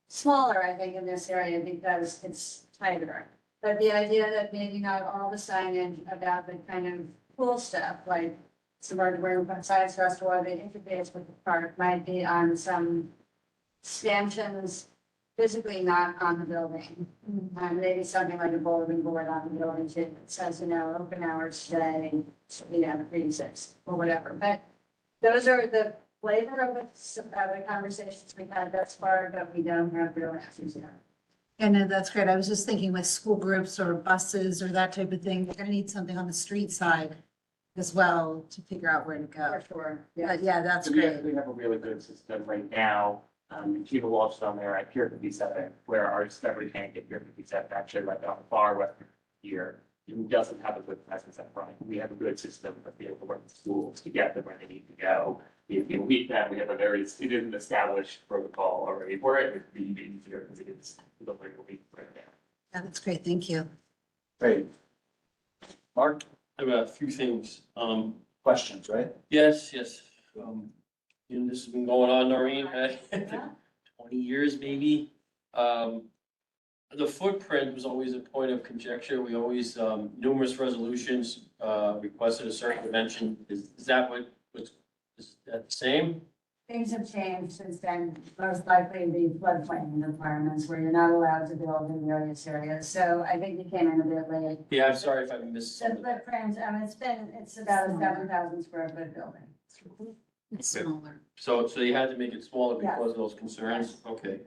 Smaller, I think, in this area because it's tighter. But the idea that maybe not all the signage about the kind of cool stuff, like some of the room science festival, that interface with the park might be on some stanchions physically not on the building. Maybe something like a bulletin board on the building too, that says, open hours today, 3 to 6 or whatever. But those are the flavor of the conversations we've had thus far, but we don't have real answers yet. Yeah, no, that's great. I was just thinking with school groups or buses or that type of thing, we're gonna need something on the street side as well to figure out where to go. For sure, But yeah, that's We great. have a really good system right now. Kiva Walsh down there at Pier 57, where our Discovery Tank at Pier 57, actually right on the far western here, who doesn't have a good presence up front. We have a good system of being able to work with schools to get them where they need to go. If you meet them, we have a very, it is an established protocol already for it. It'd be easier because it is literally a week right now. Yeah, that's great. Thank you. Great. Mark, I have a few things. questions, right? Yes. This has been going on, Noreen, 20 years maybe. The footprint was always a point of conjecture. We always, numerous resolutions, requested a certain dimension. Is that is that the same? Things have changed since then, most likely the floodplain requirements where you're not allowed to build in various areas. So I think you came in a bit late. Yeah, I'm sorry if I missed The something. footprint, it's about a 7,000 square foot building. It's smaller. So you had to make it smaller Yes. because of those concerns? Okay.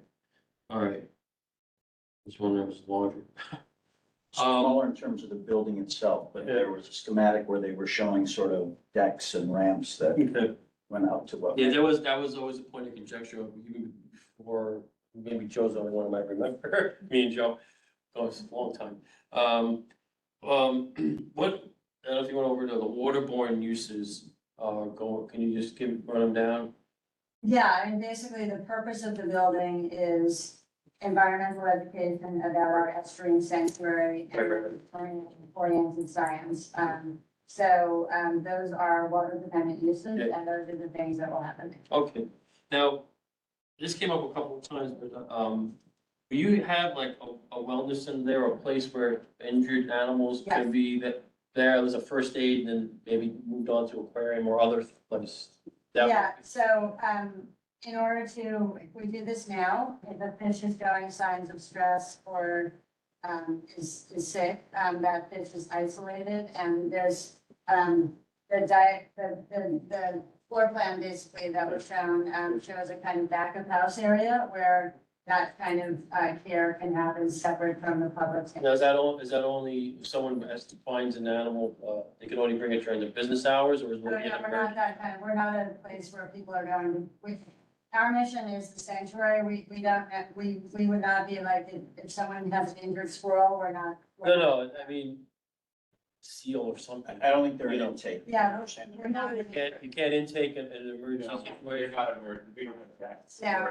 All right. This one was larger. Smaller in terms of the building itself, but there was a schematic where they were showing sort of decks and ramps that Okay. went out to what? Yeah, that was always a point of conjecture, even before, maybe Joe's the only one who might remember, me and Joe, it's a long time. What, I don't know if you went over to the waterborne uses, can you just run them down? Yeah, and basically the purpose of the building is environmental education about our estuarine sanctuary and oriented science. So those are water dependent uses and those are the things that will happen. Okay, now, this came up a couple of times, but, do you have like a wellness center there, or a place where injured animals can be there's a first aid and then maybe moved on to aquarium or other place? Yeah, so in order to, if we do this now, if the fish is showing signs of stress or is sick, that fish is isolated and there's the floor plan basically that was shown shows a kind of back of house area where that kind of care can happen separate from the public. Now, is that only if someone finds an animal, they can only bring it during their business hours, or is it? No, we're not that kind of, we're not a place where people are going to, our mission is the sanctuary. We don't, we would not be like, if someone has an injured squirrel, we're not. No, I mean, seal or something. I don't think they're an intake. Yeah, we're not. You can't intake an emergency. We're not an emergency, we don't have that. Yeah.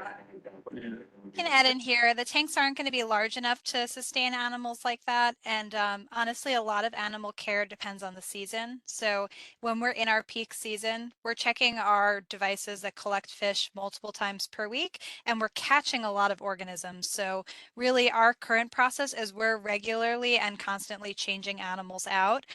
Can add in here, the tanks aren't going to be large enough to sustain animals like that. And honestly, a lot of animal care depends on the season. So when we're in our peak season, we're checking our devices that collect fish multiple times per week, and we're catching a lot of organisms. So really our current process is we're regularly and constantly changing animals out.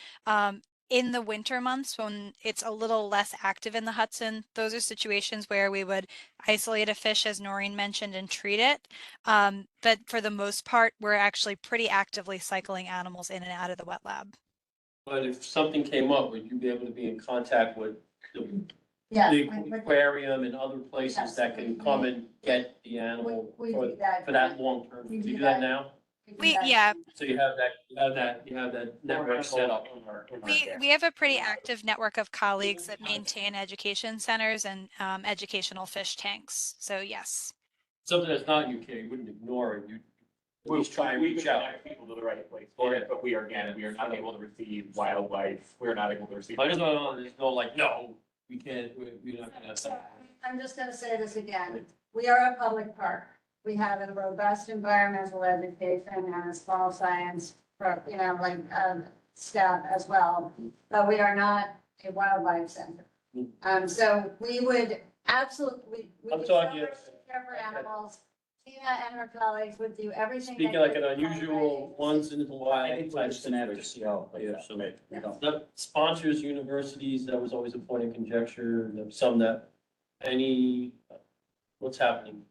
In the winter months, when it's a little less active in the Hudson, those are situations where we would isolate a fish, as Noreen mentioned, and treat it. But for the most part, we're actually pretty actively cycling animals in and out of the wet lab. But if something came up, would you be able to be in contact with the Yes. aquarium and other places that can come and get the animal We for do that. that long term? We Do you do do that that. now? Yeah, So you have that network set up. we have a pretty active network of colleagues that maintain education centers and educational fish tanks. So yes. Something that's not UK, you wouldn't ignore it, you'd at least try and We reach can out. connect people to the right place for it, but we are not able to receive wildlife, we're not able to receive. I just don't know, there's no like, no, we can't, we're not gonna have that. I'm just gonna say this again. We are a public park. we have a robust environmental education and a small science, staff as well, but we are not a wildlife center. So we would absolutely, we I'm would talking- care for animals. Tina and her colleagues would do everything. Speaking they like could an to unusual once in I Hawaii think we're type just gonna have to situation. see how it plays Yeah. out. So maybe we don't. That sponsors universities, that was always a point of conjecture, some that, what's happening?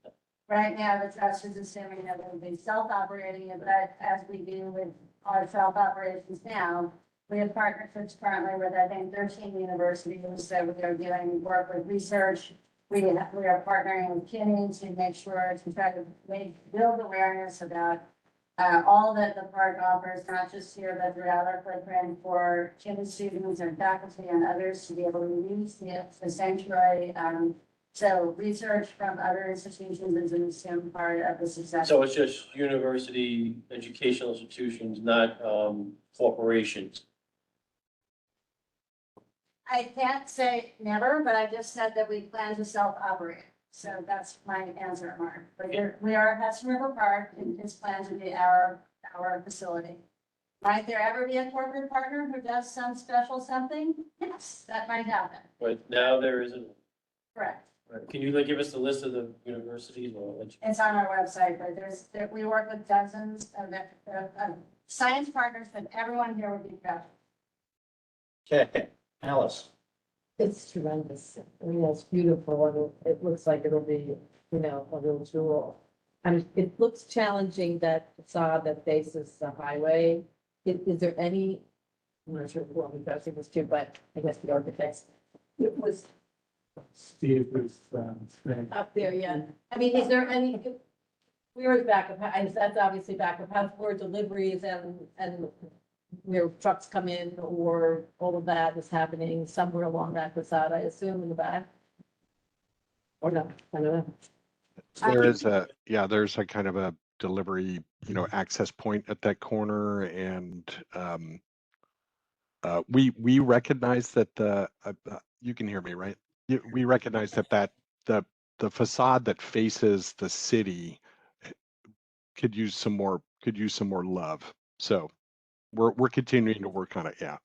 Right now, the trust is assuming that we'll be self-operating, but as we do with our self-operations now, we have partnerships currently with, I think, 13 universities that we are doing work with research. We are partnering with Kinney to make sure to try to build awareness about all that the park offers, not just here, but throughout our footprint for Kinney students and faculty and others to be able to use the sanctuary. So research from other institutions is an assumed part of the success. So it's just university, educational institutions, not corporations. I can't say never, but I just said that we plan to self-operate. So that's my answer, Mark. But we are at Hudson River Park and it's planned to be our facility. Might there ever be a corporate partner who does some special something? Yes, that might happen. But now there isn't. Correct. Can you give us the list of the universities or? It's on our website, but we work with dozens of science partners that everyone here would be proud of. Okay, Alice. It's tremendous. I mean, it's beautiful and it looks like it'll be, a real jewel. I mean, it looks challenging, that facade that faces the highway. Is there any, I'm not sure who I'm addressing this to, but I guess the architects, it was Steve was, up there, yeah. I mean, is there any, where is backup? That's obviously backup, how for deliveries and where trucks come in, or all of that is happening somewhere along that facade, I assume, in the back? Or no, I don't know. There's a kind of a delivery, access point at that corner, and we recognize that you can hear me, right? We recognize that the facade that faces the city could use some more love. So we're continuing to work on it. Yeah.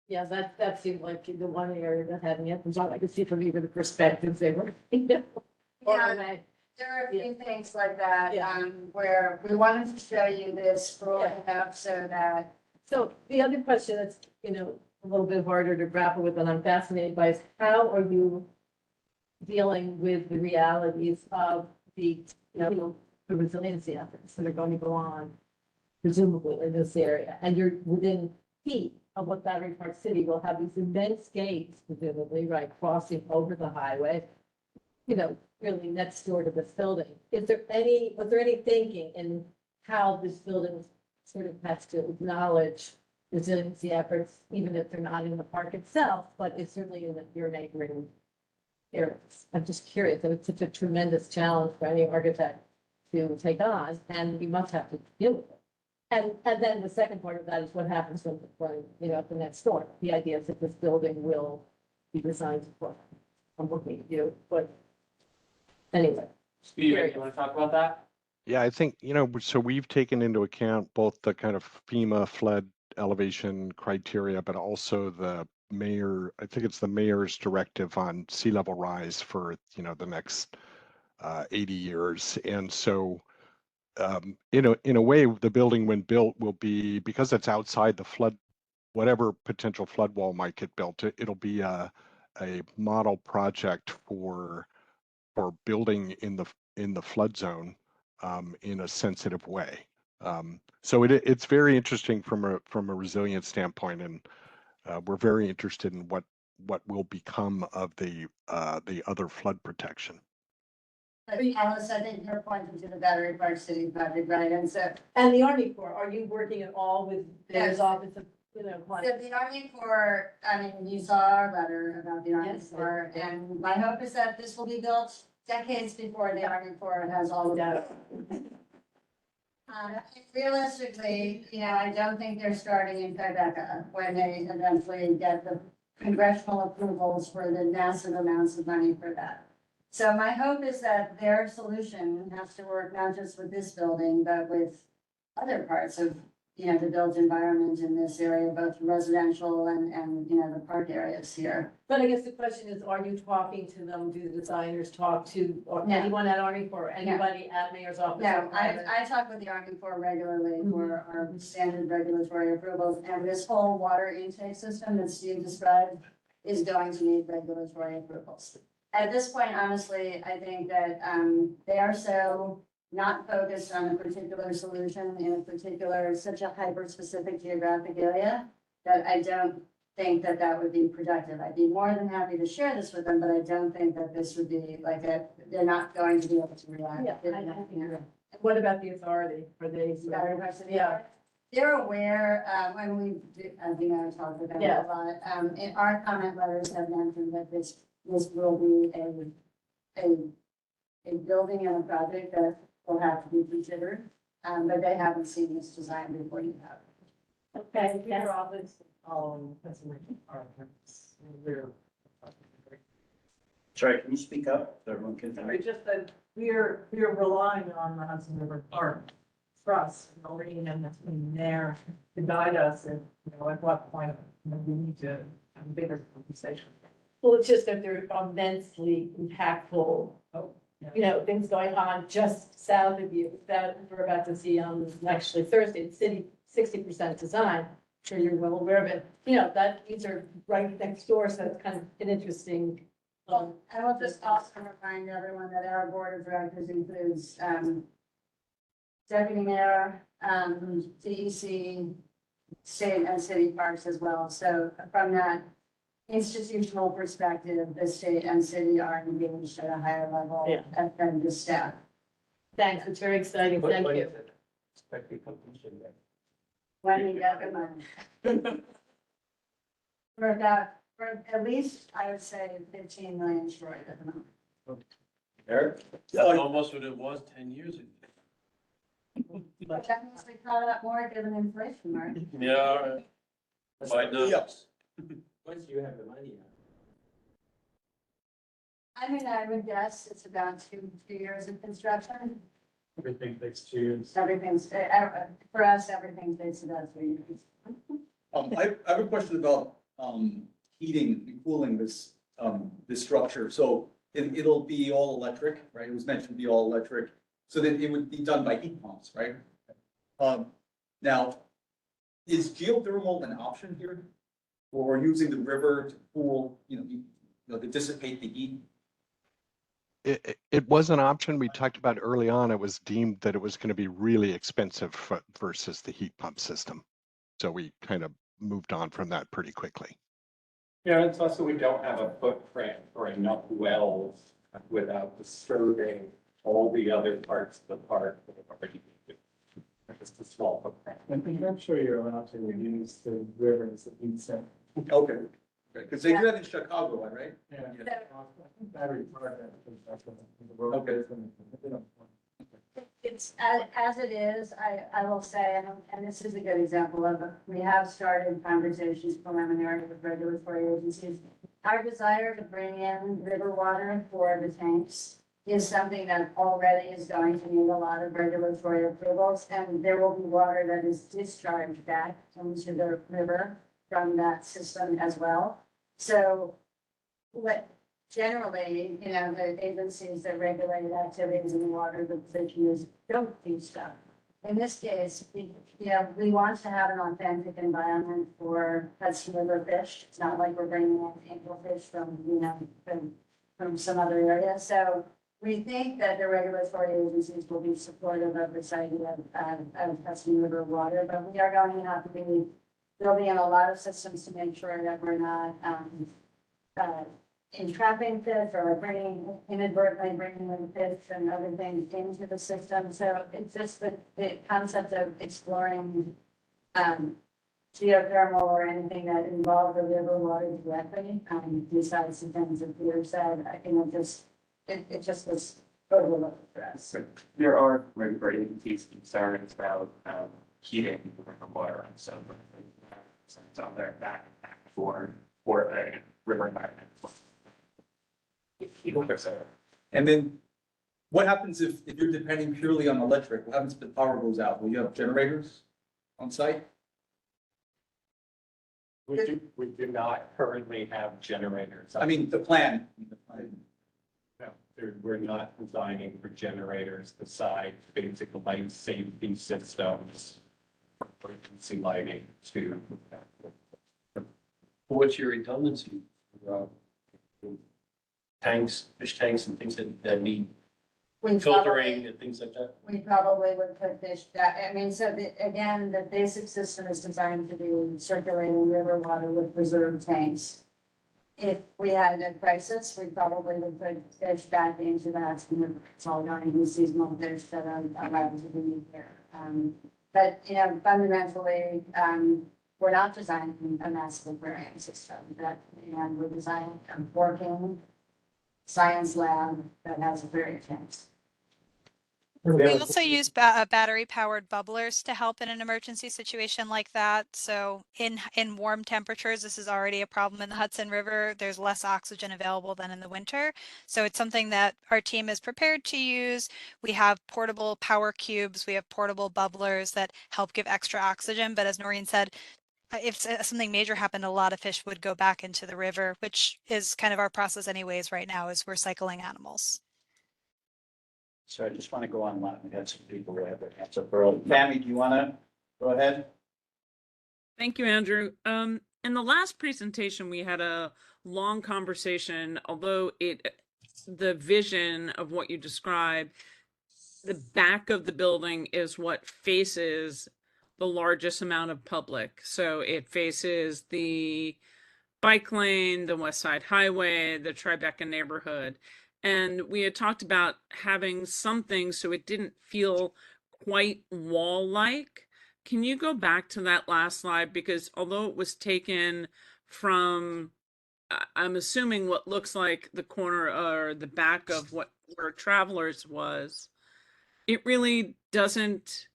Yeah, that seemed like the one area that had me up, and I could see from even the perspectives they were. Yeah, there are a few things like that, where we wanted to show you this rolling up so that. So the other question that's, a little bit harder to grapple with, and I'm fascinated by, is how are you dealing with the realities of the resiliency efforts that are going to go on, presumably in this area, and you're within feet of what Battery Park City will have these immense gates, presumably, right, crossing over the highway, really next door to this building. Was there any thinking in how this building sort of has to acknowledge resiliency efforts, even if they're not in the park itself, but it's certainly in your neighboring areas? I'm just curious, it's such a tremendous challenge for any architect to take on, and you must have to deal with it. And then the second part of that is what happens when at the next door. The idea is that this building will be designed for. I'm looking at you, but anyway. Steven, you want to talk about that? Yeah, I think, so we've taken into account both the kind of FEMA flood elevation criteria, but also the I think it's the mayor's directive on sea level rise for, the next 80 years. And so, in a way, the building when built will be, because it's outside the flood, whatever potential flood wall might get built, it'll be a model project for building in the flood zone in a sensitive way. So it's very interesting from a resilience standpoint, and we're very interested in what will become of the other flood protection. Alice, I think you're pointing to the Battery Park City project, right? And the Army Corps, are you working at all with their office of, so the Army Corps, you saw our letter about the Army Corps, and my hope is that this will be built decades before the Army Corps has all of that. Realistically, I don't think they're starting in Tribeca when they eventually get the congressional approvals for the massive amounts of money for that. So my hope is that their solution has to work not just with this building, but with other parts of, the built environment in this area, both residential and, the park areas here. But I guess the question is, are you talking to them? Do the designers talk to or No. anyone at Army Corps, anybody at Mayor's office? No, I talk with the Army Corps regularly for our standard regulatory approvals, and this whole water intake system that Steve described is going to need regulatory approvals. At this point, honestly, I think that, they are so not focused on a particular solution in a particular, such a hyper-specific geographic area, that I don't think that that would be productive. I'd be more than happy to share this with them, but I don't think that this would be like they're not going to be able to react. What about the authority? Are they? Yeah. They're aware, when we, as you know, talked about it Yeah. a lot, in our comment letters have mentioned that this will be a building and a project that will have to be considered, but they haven't seen this design before you have. Okay, Your office, Pennsylvania. Sorry, can you speak up? So everyone can hear. It's just that we're relying on the Hudson River Park Trust, Noreen and the team there to guide us and, at what point we need to have a bigger conversation. Well, it's just that they're immensely impactful, things going on just south of you that we're about to see on actually Thursday, the city, 60% design. I'm sure you're well aware of it. These are right next door, so it's kind of an interesting. Well, I will just also remind everyone that our board of directors includes, deputy mayor, DEC, state and city parks as well. So from that institutional perspective, the state and city are engaged at a higher level than the staff. Thanks, it's very exciting, thank you. When we get the money. For at least, I would say 15 million short at the moment. Eric? That's almost what it was 10 years ago. But that means we caught up more given inflation, right? Yeah, all right. By numbers. Once you have the money. I mean, I would guess it's about two years of construction. Everything takes 2 years. Everything's, for us, everything takes about 3 years. I have a question about, heating and cooling this structure. So it'll be all electric, right? It was mentioned to be all electric. So then it would be done by heat pumps, right? Now, is geothermal an option here? Or using the river to cool, to dissipate the heat? It was an option we talked about early on. It was deemed that it was going to be really expensive versus the heat pump system. So we kind of moved on from that pretty quickly. Yeah, it's also, we don't have a footprint or enough wells without disturbing all the other parts of the park that have already been. Just a small footprint. I think I'm sure you're allowed to use the river as a heat center. Okay, because they do that in Chicago, right? Yeah. Battery park, that's what the road is. It's, as it is, I will say, and this is a good example of it, we have started conversations preliminary with regulatory agencies. Our desire to bring in river water for the tanks is something that already is going to need a lot of regulatory approvals, and there will be water that is discharged back into the river from that system as well. So what generally, the agencies that regulate activities in the water that they use don't do stuff. In this case, we want to have an authentic environment for Hudson River fish. It's not like we're bringing in anglefish from some other area. So we think that the regulatory agencies will be supportive of this idea of Hudson River water, but we are going to have to be building in a lot of systems to make sure that we're not entrapping fish or inadvertently bringing in fish and other things into the system. So it's just the concept of exploring geothermal or anything that involves the river water directly, besides the things that Peter said, it just was overlooked for us. There are regulatory agencies concerns about heating the river water, and so it's on their back for a river environment. And then what happens if you're depending purely on electric? What happens if the power goes out? Will you have generators on site? We do not currently have generators. I mean, the plan. No, we're not designing for generators besides basic light safety systems, emergency lighting to. What's your redundancy? Uh, Tanks, fish tanks and things that need We filtering probably, and things like that? we probably would put fish that, I mean, so again, the basic system is designed to be circulating river water with reserve tanks. If we had a crisis, we probably would put fish back into that, it's all going to be seasonal fish that are allowed to be here. But, you know, fundamentally, we're not designing a massive aquarium system, and we're designing a working science lab that has aquarium tanks. We also use battery-powered bubblers to help in an emergency situation like that. So in warm temperatures, this is already a problem in the Hudson River. There's less oxygen available than in the winter. So it's something that our team is prepared to use. We have portable power cubes. We have portable bubblers that help give extra oxygen. But as Noreen said, if something major happened, a lot of fish would go back into the river, which is kind of our process anyways right now, is we're cycling animals. So I just want to go online. We had some people who have their hands up early. Tammy, do you want to go ahead? Thank you, Andrew. In the last presentation, we had a long conversation, although the vision of what you described, the back of the building is what faces the largest amount of public. So it faces the bike lane, the West Side Highway, the Tribeca neighborhood. And we had talked about having something so it didn't feel quite wall-like. Can you go back to that last slide? Because although it was taken from, I'm assuming what looks like the corner or the back of where Travelers was, it really doesn't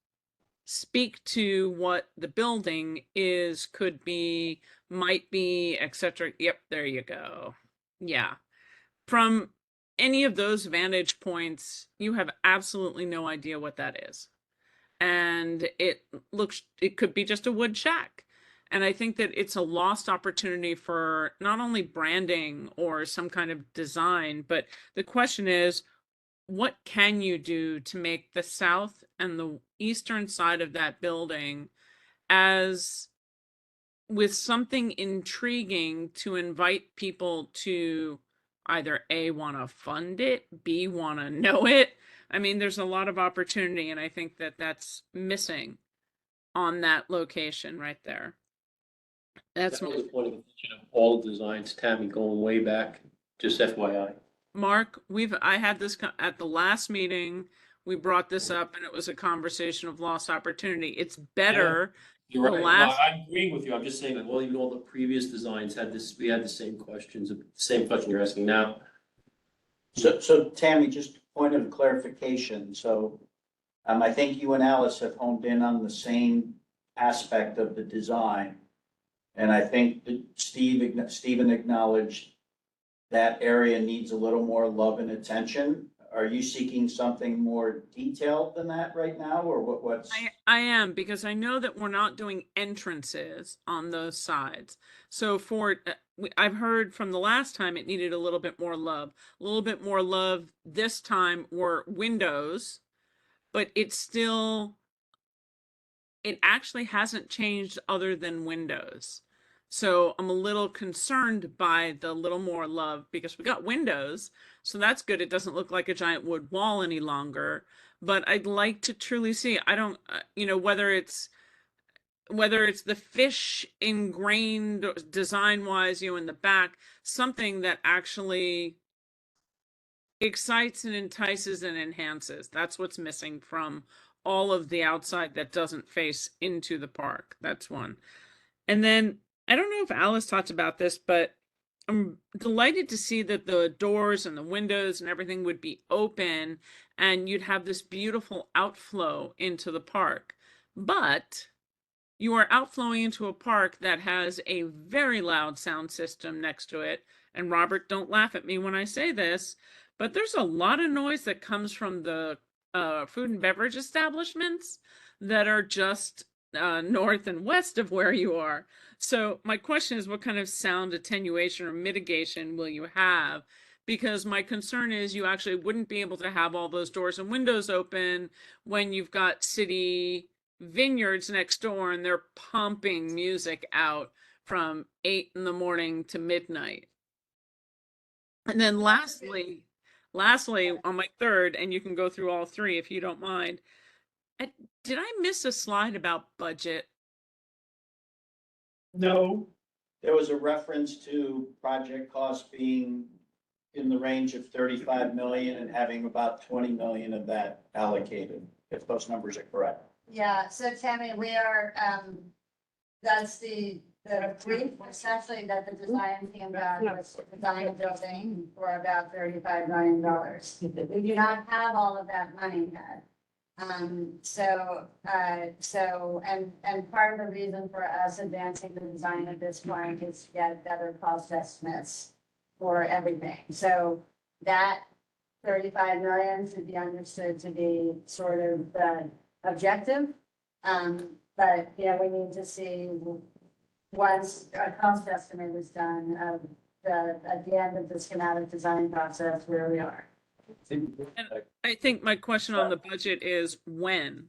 speak to what the building is, could be, might be, etc. Yep, there you go. Yeah. From any of those vantage points, you have absolutely no idea what that is. And it could be just a wood shack. And I think that it's a lost opportunity for not only branding or some kind of design, but the question is, what can you do to make the south and the eastern side of that building as with something intriguing to invite people to either A, want to fund it, B, want to know it. I mean, there's a lot of opportunity, and I think that that's missing on that location right there. That's That was the point of all the designs, Tammy, going way back, just FYI. Mark, I had this at the last meeting. We brought this up, and it was a conversation of lost opportunity. It's better. You're the right. last- No, I'm agreeing with you. I'm just saying that, well, even all the previous designs had this, we had the same questions, the same question you're asking now. So Tammy, just a point of clarification. So I think you and Alice have honed in on the same aspect of the design. And I think that Stephen acknowledged that area needs a little more love and attention. Are you seeking something more detailed than that right now, or what's? I am, because I know that we're not doing entrances on those sides. So I've heard from the last time it needed a little bit more love. A little bit more love this time were windows, but it actually hasn't changed other than windows. So I'm a little concerned by the little more love, because we got windows, so that's good. It doesn't look like a giant wood wall any longer, but I'd like to truly see, I don't, whether it's the fish ingrained design wise, in the back, something that actually excites and entices and enhances. That's what's missing from all of the outside that doesn't face into the park. That's one. And then I don't know if Alice talked about this, but I'm delighted to see that the doors and the windows and everything would be open and you'd have this beautiful outflow into the park. But you are outflowing into a park that has a very loud sound system next to it, and Robert, don't laugh at me when I say this, but there's a lot of noise that comes from the food and beverage establishments that are just north and west of where you are. So my question is, what kind of sound attenuation or mitigation will you have? Because my concern is you actually wouldn't be able to have all those doors and windows open when you've got city vineyards next door and they're pumping music out from 8 in the morning to midnight. And then lastly, on my third, and you can go through all three if you don't mind. Did I miss a slide about budget? No, There was a reference to project costs being in the range of 35 million and having about 20 million of that allocated, if those numbers are correct. Yeah, so Tammy, we are, that's the brief essentially that the design team got was to design a building for about $35 million. We do not have all of that money yet. So part of the reason for us advancing the design at this point is to get better cost estimates for everything. So that 35 million should be understood to be sort of the objective. But yeah, we need to see once a cost estimate is done of at the end of the schematic design process where we are. And I think my question on the budget is when,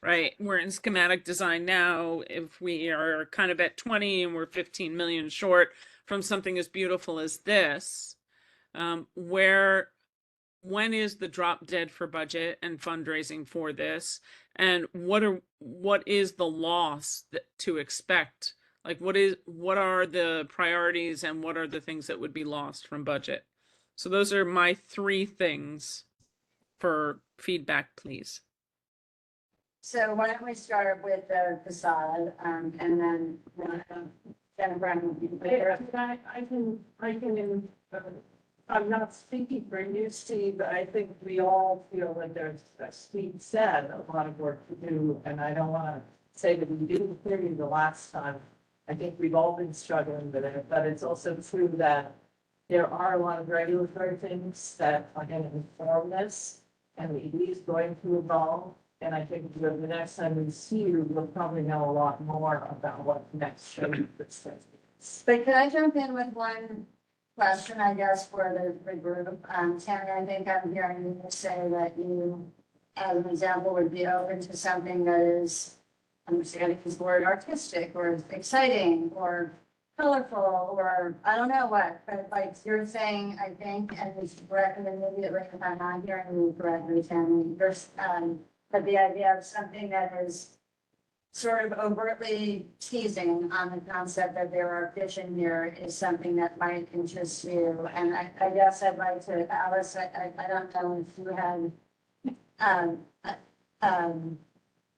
right? We're in schematic design now. If we are kind of at 20 and we're 15 million short from something as beautiful as this, when is the drop dead for budget and fundraising for this? And what is the loss to expect? Like what are the priorities and what are the things that would be lost from budget? So those are my three things for feedback, please. So why don't we start with the facade, and then Brennan, you can pick her up. I can, I'm not speaking for you, Steve, but I think we all feel like there's, as Steve said, a lot of work to do, and I don't want to say that we didn't hear you the last time. I think we've all been struggling with it, but it's also true that there are a lot of regulatory things that are going to inform this, and it is going to evolve. And I think the next time we see you, we'll probably know a lot more about what next should this is. But could I jump in with one question, I guess, for the group? Tammy, I think I'm hearing you say that you, as an example, would be open to something that is, I'm just going to use the word artistic or exciting or colorful or I don't know what, but like you're saying, I think, and we should recommend immediately if I'm not hearing you correctly, Tammy, there's, but the idea of something that is sort of overtly teasing on the concept that there are fish in here is something that might interest you. And I guess I'd like to, Alice, I don't know if you had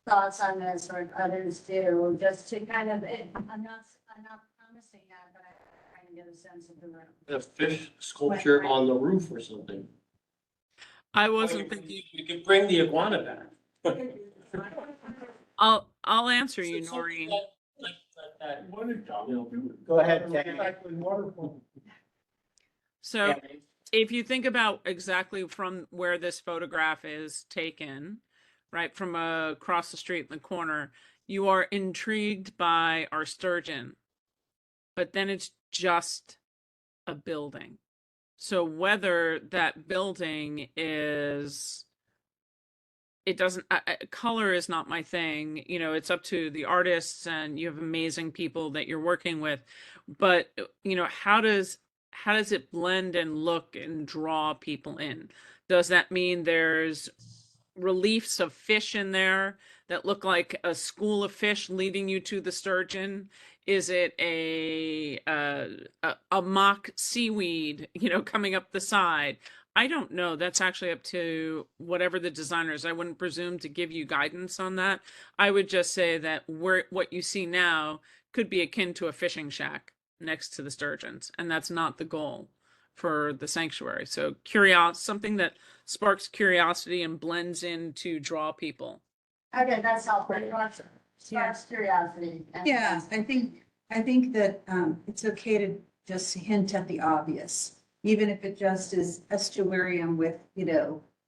thoughts on this or others do, just to kind of, I'm not promising that, but I'm trying to get a sense of the room. A fish sculpture on the roof or something. I wasn't thinking. We could bring the iguana back. I'll answer you, Noreen. Go ahead, Tammy. So if you think about exactly from where this photograph is taken, right, from across the street in the corner, you are intrigued by our sturgeon, but then it's just a building. So whether that building is, it doesn't, color is not my thing, you know, it's up to the artists and you have amazing people that you're working with, but you know, how does it blend and look and draw people in? Does that mean there's reliefs of fish in there that look like a school of fish leading you to the sturgeon? Is it a mock seaweed, you know, coming up the side? I don't know. That's actually up to whatever the designers. I wouldn't presume to give you guidance on that. I would just say that what you see now could be akin to a fishing shack next to the sturgeons, and that's not the goal for the sanctuary. So something that sparks curiosity and blends in to draw people. Okay, that's helpful. Sparks curiosity. Yeah, I think that it's okay just hint at the obvious, even if it just is estuarium with,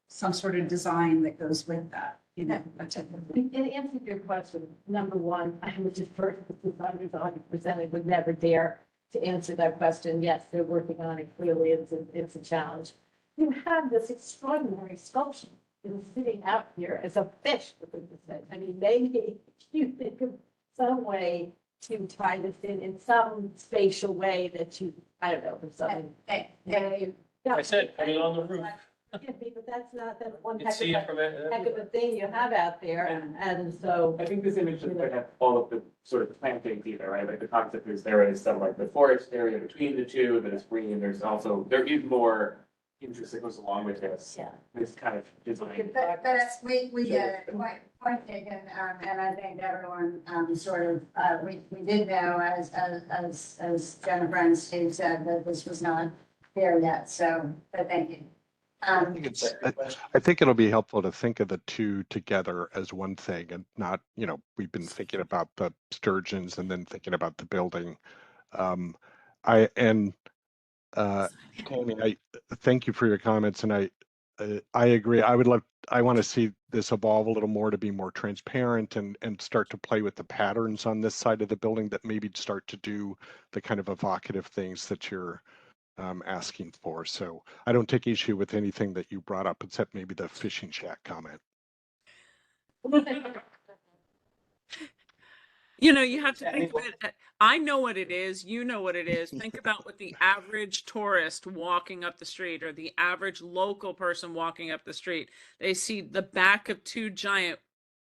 some sort of design that goes with that, that type of thing. In answer to your question, number one, I would defer to the designers 100%. I would never dare to answer that question. Yes, they're working on it. Clearly, it's a challenge. You have this extraordinary sculpture that is sitting out here as a fish, for goodness sake. I mean, maybe you think of some way to tie this in some spatial way that you, I don't know, or something. I said, put it on the roof. Yeah, but that's one You can see it from it. heck of a thing you have out there, and so. I think this image doesn't have all of the sort of plantings either, right? Like the concept is there is some like the forest area between the two that is green. There's also, there is more interest that goes along with this. Yeah. This kind of design. But we did, point taken, and I think everyone, sort of, we did know as Jennifer and Steve said, that this was not there yet, so, but thank you. I think it'll be helpful to think of the two together as one thing and not, we've been thinking about the sturgeons and then thinking about the building. Tammy, I thank you for your comments, and I agree. I want to see this evolve a little more to be more transparent and start to play with the patterns on this side of the building that maybe start to do the kind of evocative things that you're asking for. So I don't take issue with anything that you brought up, except maybe the fishing shack comment. You have to think of it. I know what it is. You know what it is. Think about what the average tourist walking up the street or the average local person walking up the street. They see the back of two giant,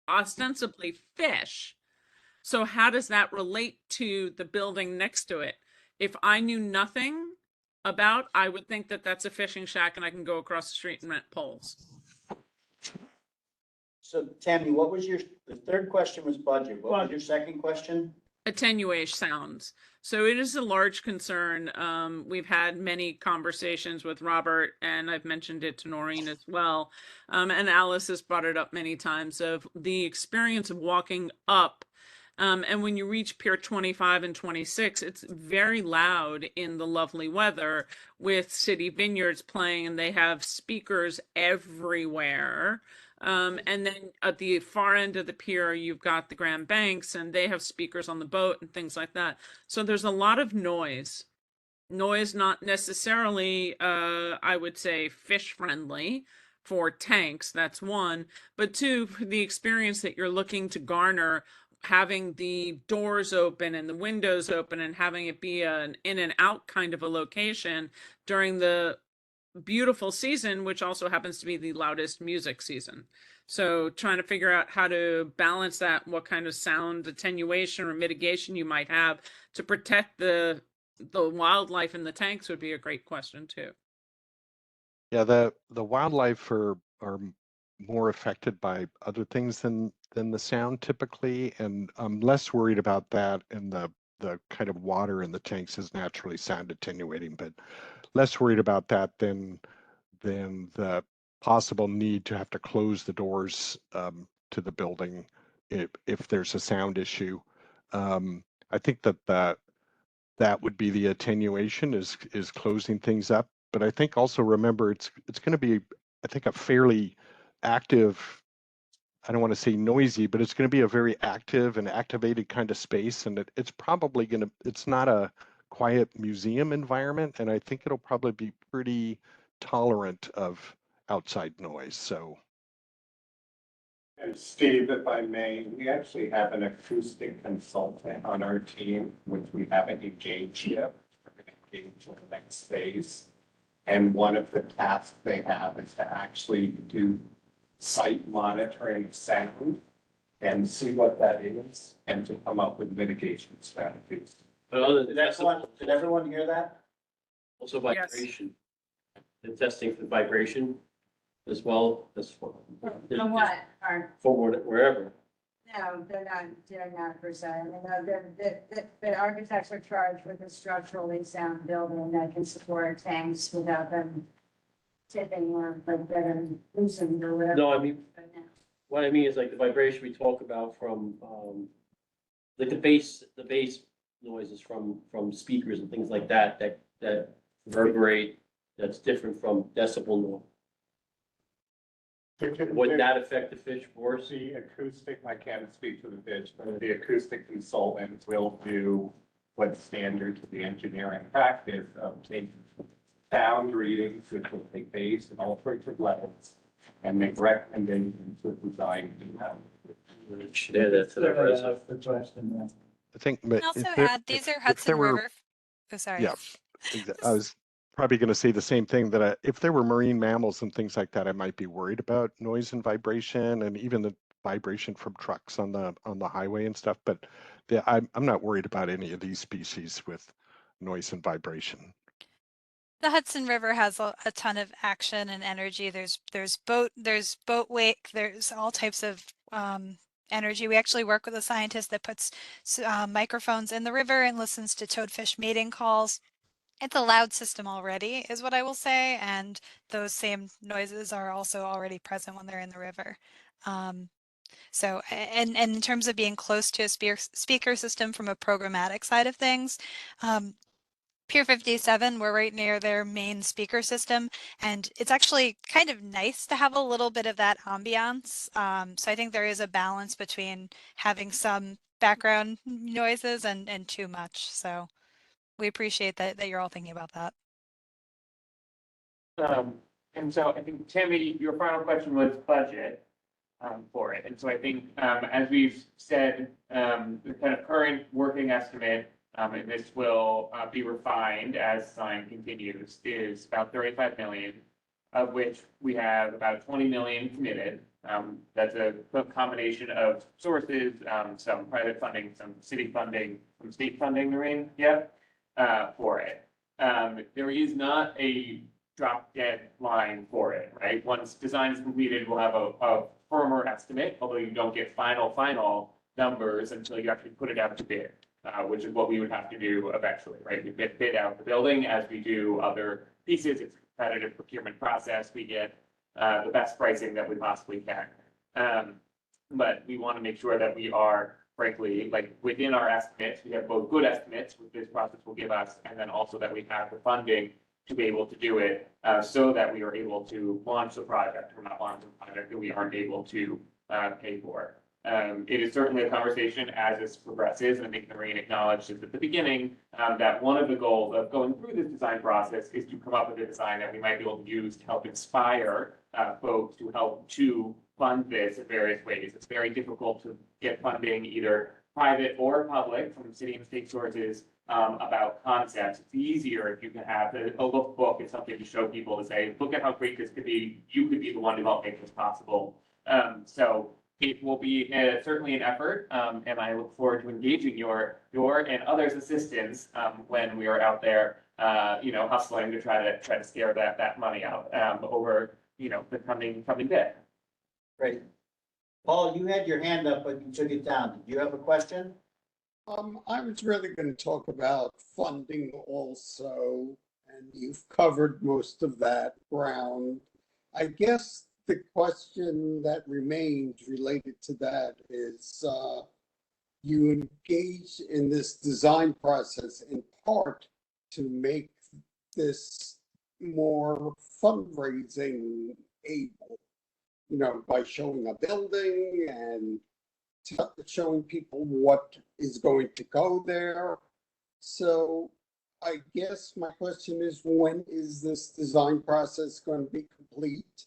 ostensibly fish. So how does that relate to the building next to it? If I knew nothing about, I would think that that's a fishing shack and I can go across the street and rent poles. So Tammy, the third question was budget. What was your second question? Attenuation sounds. So it is a large concern. We've had many conversations with Robert, and I've mentioned it to Noreen as well. And Alice has brought it up many times of the experience of walking up. And when you reach Pier 25 and 26, it's very loud in the lovely weather with City Vineyards playing, and they have speakers everywhere. And then at the far end of the pier, you've got the Grand Banks, and they have speakers on the boat and things like that. So there's a lot of noise. Noise not necessarily, I would say, fish friendly for tanks. That's one. But two, for the experience that you're looking to garner, having the doors open and the windows open and having it be an in and out kind of a location during the beautiful season, which also happens to be the loudest music season. So trying to figure out how to balance that, what kind of sound attenuation or mitigation you might have to protect the wildlife in the tanks would be a great question too. Yeah, the wildlife are more affected by other things than the sound typically, and I'm less worried about that. And the kind of water in the tanks is naturally sound attenuating, but less worried about that than the possible need to have to close the doors to the building if there's a sound issue. I think that would be the attenuation is closing things up. But I think also remember it's going to be, I think, a fairly active, I don't want to say noisy, but it's going to be a very active and activated kind of space. And it's probably it's not a quiet museum environment. And I think it'll probably be pretty tolerant of outside noise. So. And Steve, if I may, we actually have an acoustic consultant on our team, which we haven't engaged yet. We're going to engage in the next phase. And one of the tasks they have is to actually do site monitoring sound and see what that is and to come up with mitigation strategies. Did everyone hear that? Also vibration. And testing for vibration as well as for. From what, For wherever. no, they're not per se. I mean, the architects are charged with a structurally sound building that can support tanks without them tipping or like getting loosened or whatever. No, I mean, But no. what I mean is like the vibration we talk about from, like the base noises from speakers and things like that, that reverberate, that's different from decibel noise. Would that affect the fish force? The acoustic, I can't speak to the pitch, but the acoustic consultant will do what's standard to the engineering practice of taking sound readings, which will take bass and all sorts of levels, and make recommendations to design. Yeah, that's an impressive. I think. And also add, these are Hudson River. Oh, sorry. Yeah, I was probably going to say the same thing, that if there were marine mammals and things like that, I might be worried about noise and vibration, and even the vibration from trucks on the highway and stuff. But I'm not worried about any of these species with noise and vibration. The Hudson River has a ton of action and energy. There's boat wake, there's all types of energy. We actually work with a scientist that puts microphones in the river and listens to toadfish mating calls. It's a loud system already, is what I will say, and those same noises are also already present when they're in the river. So, and in terms of being close to a speaker system from a programmatic side of things, Pier 57, we're right near their main speaker system, and it's actually kind of nice to have a little bit of that ambiance. So I think there is a balance between having some background noises and too much. So we appreciate that you're all thinking about that. And so I think, Tammy, your final question was budget for it. And so I think, as we've said, the kind of current working estimate, and this will be refined as design continues, is about 35 million, of which we have about 20 million committed. That's a combination of sources, some private funding, some city funding, some state funding, Noreen, for it. There is not a drop dead line for it, right? Once design is completed, we'll have a firmer estimate, although you don't get final numbers until you actually put it out to bid, which is what we would have to do eventually, right? We bid out the building as we do other pieces. It's a competitive procurement process. We get the best pricing that we possibly can. But we want to make sure that we are, frankly, like within our estimates, we have both good estimates, which this process will give us, and then also that we have the funding to be able to do it, so that we are able to launch the project, or not launch the project that we aren't able to pay for. It is certainly a conversation as this progresses, and I think Noreen acknowledged this at the beginning, that one of the goals of going through this design process is to come up with a design that we might be able to use to help inspire folks to help to fund this in various ways. It's very difficult to get funding, either private or public, from city and state sources, about concepts. It's easier if you can have a lookbook and something to show people to say, look at how great this could be. You could be the one to help make this possible. So it will be certainly an effort, and I look forward to engaging your and others' assistance when we are out there, hustling to try to scare that money out over the coming day. Great. Paul, you had your hand up, but you took it down. Did you have a question? I was really going to talk about funding also, and you've covered most of that ground. I guess the question that remains related to that is, you engage in this design process in part to make this more fundraising able, by showing a building and showing people what is going to go there. So I guess my question is, when is this design process going to be complete?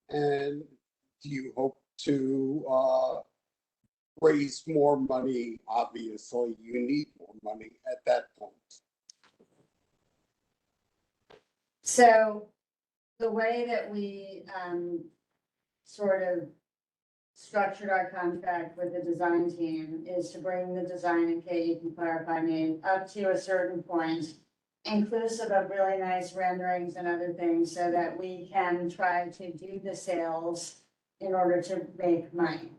And do you hope to raise more money? Obviously, you need more money at that point. So the way that we sort of structured our contract with the design team is to bring the design, and Kate, you can clarify me, up to a certain point, inclusive of really nice renderings and other things, so that we can try to do the sales in order to make money.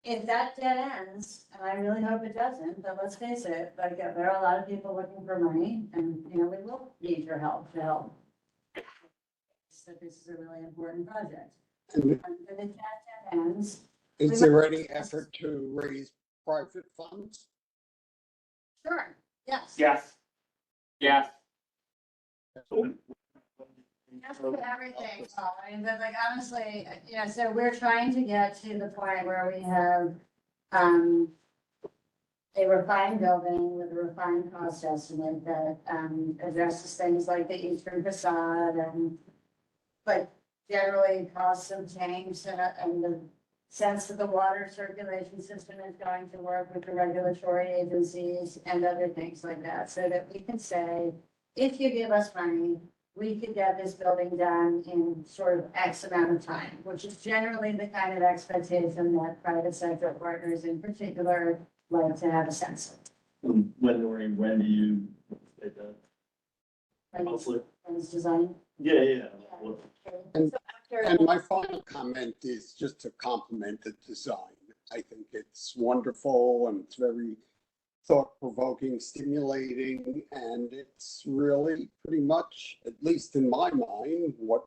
If that dead ends, and I really hope it doesn't, but let's face it, like, there are a lot of people looking for money, and we will need your help to help. So this is a really important project. And if that dead ends, is there any effort to raise private funds? Sure, yes. Yes. Yes. Yes to everything, Paul. I mean, but like honestly, so we're trying to get to the point where we have, a refined building with a refined cost estimate that, addresses things like the eastern facade and like generally costs of tanks and the sense that the water circulation system is going to work with the regulatory agencies and other things like that, so that we can say, if you give us money, we could get this building done in sort of X amount of time, which is generally the kind of expectation that private sector partners in particular like to have a sense of. When do you? When it's- Hopefully. when it's designed. Yeah. And- So after- And my final comment is just to compliment the design. I think it's wonderful and it's very thought-provoking, stimulating, and it's really pretty much, at least in my mind, what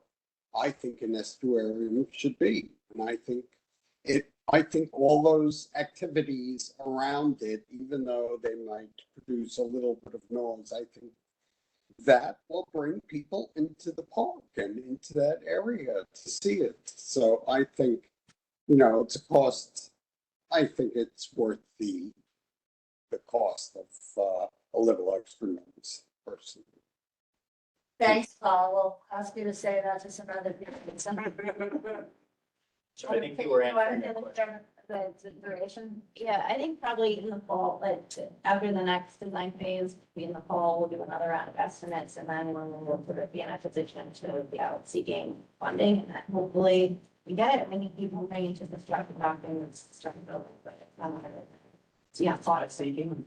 I think an estuarium should be. And I think all those activities around it, even though they might produce a little bit of noise, I think that will bring people into the park and into that area to see it. So I think, it's a cost. I think it's worth the cost of a little extra noise, personally. Thanks, Paul. We'll ask you to say that to some other people. So I think you were answering that question. The duration. Yeah, I think probably in the fall, like after the next design phase, in the fall, we'll do another round of estimates and then we'll sort of be in a position to be out seeking funding and then hopefully we get it. We need people bringing to the structure documents, structure building, but yeah, thought of Seeking,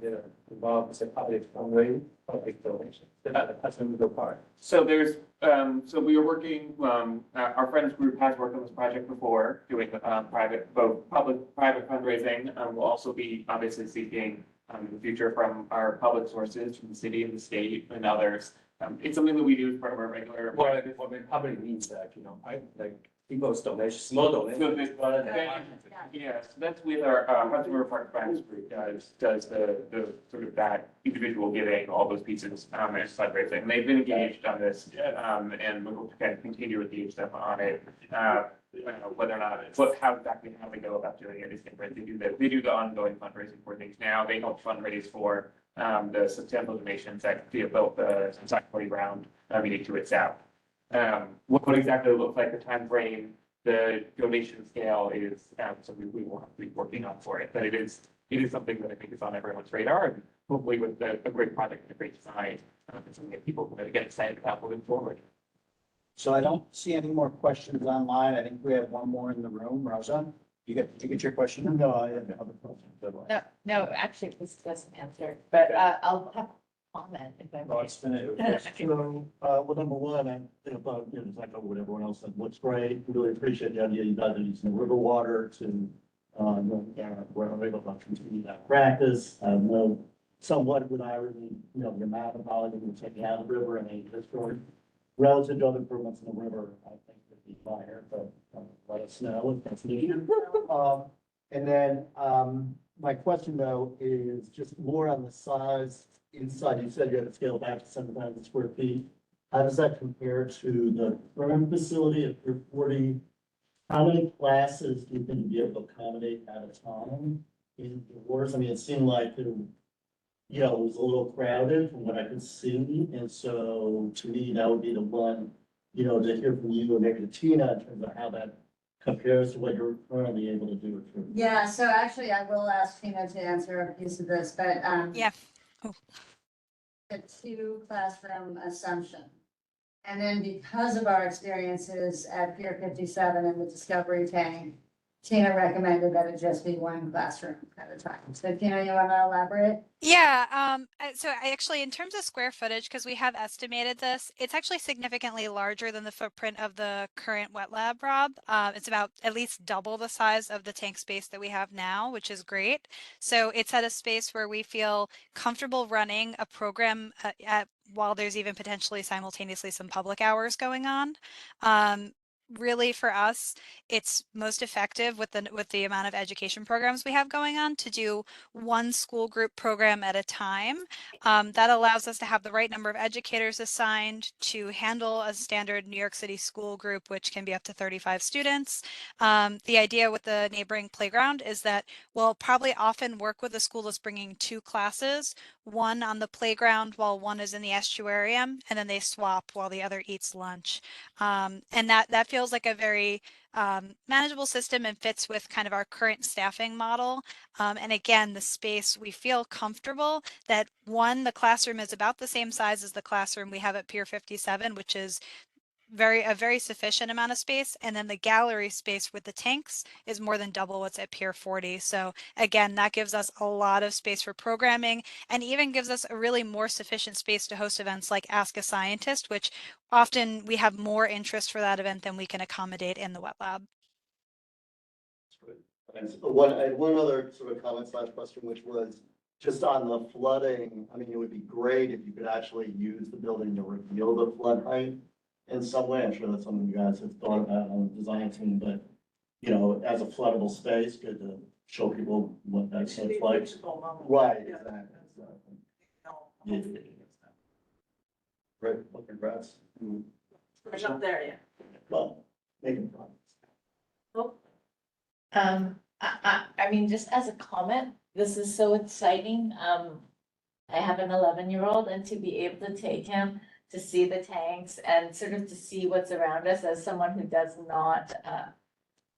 involved with public donation, that's a little part. So there's, so we are working, our friends group has worked on this project before, doing, both private fundraising. We'll also be obviously seeking, in the future from our public sources, from the city and the state and others. It's something that we do as part of our regular. Well, public means that, people's donation, small donation. Yeah, so that's with our Hudson River Park Friends group does the sort of that individual giving, all those pieces, and fundraising. And they've been engaged on this, and we will kind of continue to engage them on it. Whether or not, how they go about doing it is different. They do the ongoing fundraising for things now. They help fundraise for the substantial donations that built the Sanctuary ground meeting to its south. What exactly it looks like, the time frame, the donation scale is something we will have to be working on for it. But it is something that I think is on everyone's radar, and hopefully with a great project and a great design, it's something that people are get excited about moving forward. So I don't see any more questions online. I think we have one more in the room. Rosa, did you get your question? No, I have other questions. No, actually, it was just answered, but I'll have comment if I No, may. it's finished. So, well, number one, I think about, it's like what everyone else said, looks great. Really appreciate the idea you guys are using river water to, where we're able to continue that practice. I know somewhat with irony, the amount of volume we're taking out of the river and a historic relative to other improvements in the river, I think would be higher, but let us know if that's needed. And then, my question though is just more on the size inside. You said you had to scale back to 7,000 square feet. How does that compare to the current facility at 40? How many classes do you think you'd be able to accommodate at a time indoors? I mean, it seemed like it was a little crowded from what I could see. And so to me, that would be the one, to hear from you and maybe Tina in terms of how that compares to what you're currently able to do. Yeah, so actually I will ask Tina to answer a piece of this, but Yeah. a 2-classroom assumption. And then because of our experiences at Pier 57 and the Discovery Tank, Tina recommended that it just be 1 classroom at a time. So Tina, you want to elaborate? Yeah, so I actually, in terms of square footage, because we have estimated this, it's actually significantly larger than the footprint of the current wet lab, Rob. It's about at least double the size of the tank space that we have now, which is great. So it's at a space where we feel comfortable running a program while there's even potentially simultaneously some public hours going on. really for us, it's most effective with the amount of education programs we have going on to do one school group program at a time. That allows us to have the right number of educators assigned to handle a standard New York City school group, which can be up to 35 students. The idea with the neighboring playground is that we'll probably often work with a school that's bringing two classes, one on the playground while one is in the estuarium, and then they swap while the other eats lunch. And that feels like a very manageable system and fits with kind of our current staffing model. And again, the space, we feel comfortable that one, the classroom is about the same size as the classroom we have at Pier 57, which is a very sufficient amount of space. And then the gallery space with the tanks is more than double what's at Pier 40. So again, that gives us a lot of space for programming and even gives us a really more sufficient space to host events like Ask a Scientist, which often we have more interest for that event than we can accommodate in the wet lab. And I had one other sort of comment slash question, which was just on the flooding. I mean, it would be great if you could actually use the building to reveal the flood height in some way. I'm sure that's something you guys have thought about on the design team, but you know, as a floodable space, good to show people what that looks like. Right, exactly. Yeah. Great, well, congrats. We're not there yet. Well, making progress. I mean, just as a comment, this is so exciting. I have an 11-year-old, and to be able to take him to see the tanks and sort of to see what's around us as someone who does not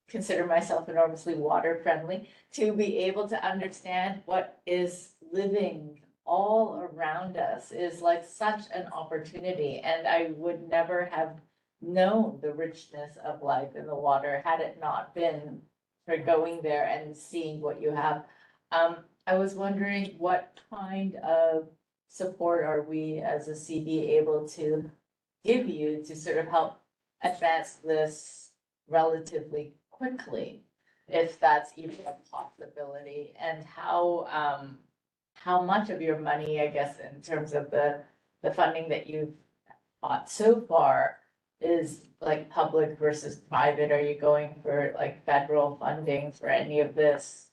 consider myself enormously water friendly, to be able to understand what is living all around us is like such an opportunity. And I would never have known the richness of life in the water had it not been for going there and seeing what you have. I was wondering what kind of support are we as a CB able to give you to sort of help advance this relatively quickly, if that's even a possibility, and how much of your money, I guess, in terms of the funding that you've got so far is like public versus private? Are you going for like federal funding for any of this,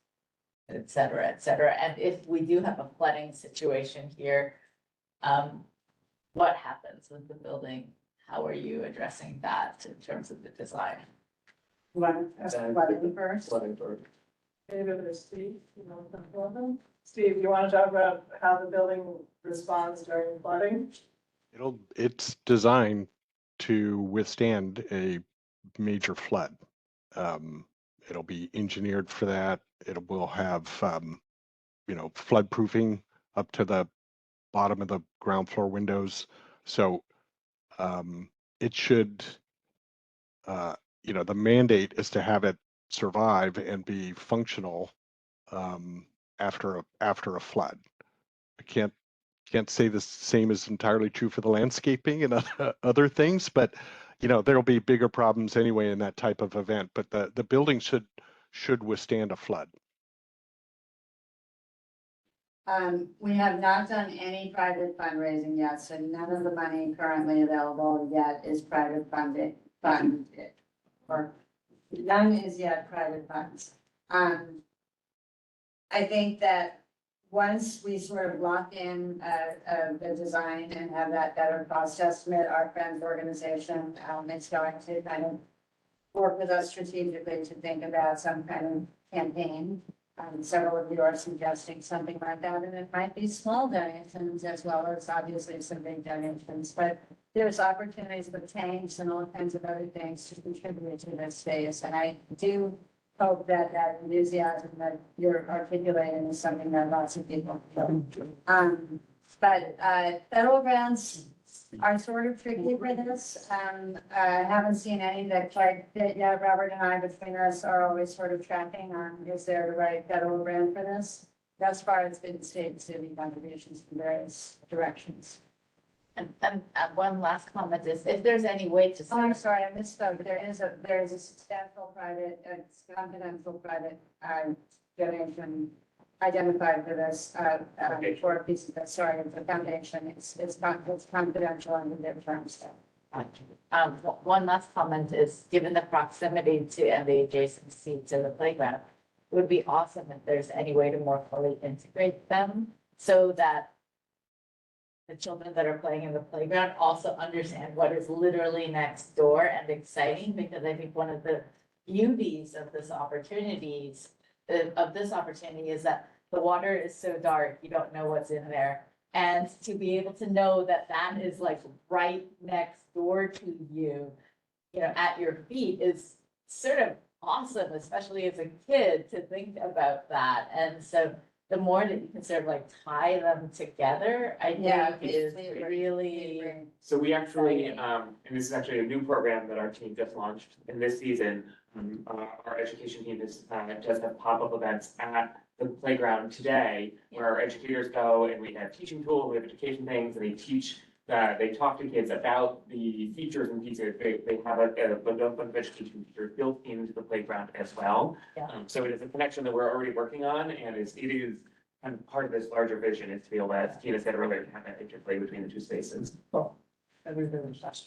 et cetera, et cetera? And if we do have a flooding situation here, what happens with the building? How are you addressing that in terms of the design? Flooding first. Flooding first. Maybe over to Steve, you know, come forward. Steve, you want to talk about how the building responds during flooding? It's designed to withstand a major flood. It'll be engineered for that. Will have, flood proofing up to the bottom of the ground floor windows. So it should, the mandate is to have it survive and be functional after a flood. I can't say the same is entirely true for the landscaping and other things, but there'll be bigger problems anyway in that type of event. But the building should withstand a flood. We have not done any private fundraising yet, so none of the money currently available yet is private funded, or none is yet private funds. I think that once we sort of lock in the design and have that better cost estimate, our friends organization is going to kind of work with us strategically to think about some kind of campaign. Several of you are suggesting something like that, and it might be small donations as well as obviously some big donations, but there's opportunities for tanks and all kinds of other things to contribute to this space. And I do hope that that enthusiasm that you're articulating is something that lots of people feel. But federal grants are sort of tricky for this. I haven't seen any that quite fit yet. Robert and I, between us, are always sort of tracking on, is there the right federal grant for this? Thus far, it's been state and city contributions in various directions. And one last comment is, if there's any way to. Oh, I'm sorry, I misspoke. There is a substantial private, confidential private, donation identified for this, for a piece of the, sorry, the foundation. It's confidential under their terms. One last comment is, given the proximity to and the adjacency to the playground, it would be awesome if there's any way to more fully integrate them so that the children that are playing in the playground also understand what is literally next door and exciting, because I think one of the beauties of this opportunity is that the water is so dark, you don't know what's in there. And to be able to know that that is like right next door to you, at your feet is sort of awesome, especially as a kid, to think about that. And so the more that you can sort of like tie them together, I think is really. So we actually, and this is actually a new program that our team just launched in this season. Our education team does have pop-up events at the playground today, where our educators go and we have teaching tools, we have education things, and they talk to kids about the features and pieces. They have a bunch of education features built into the playground as well. Yeah. So it is a connection that we're already working on, and it is kind of part of this larger vision is to be able to, as Tina said earlier, to have that interplay between the two spaces.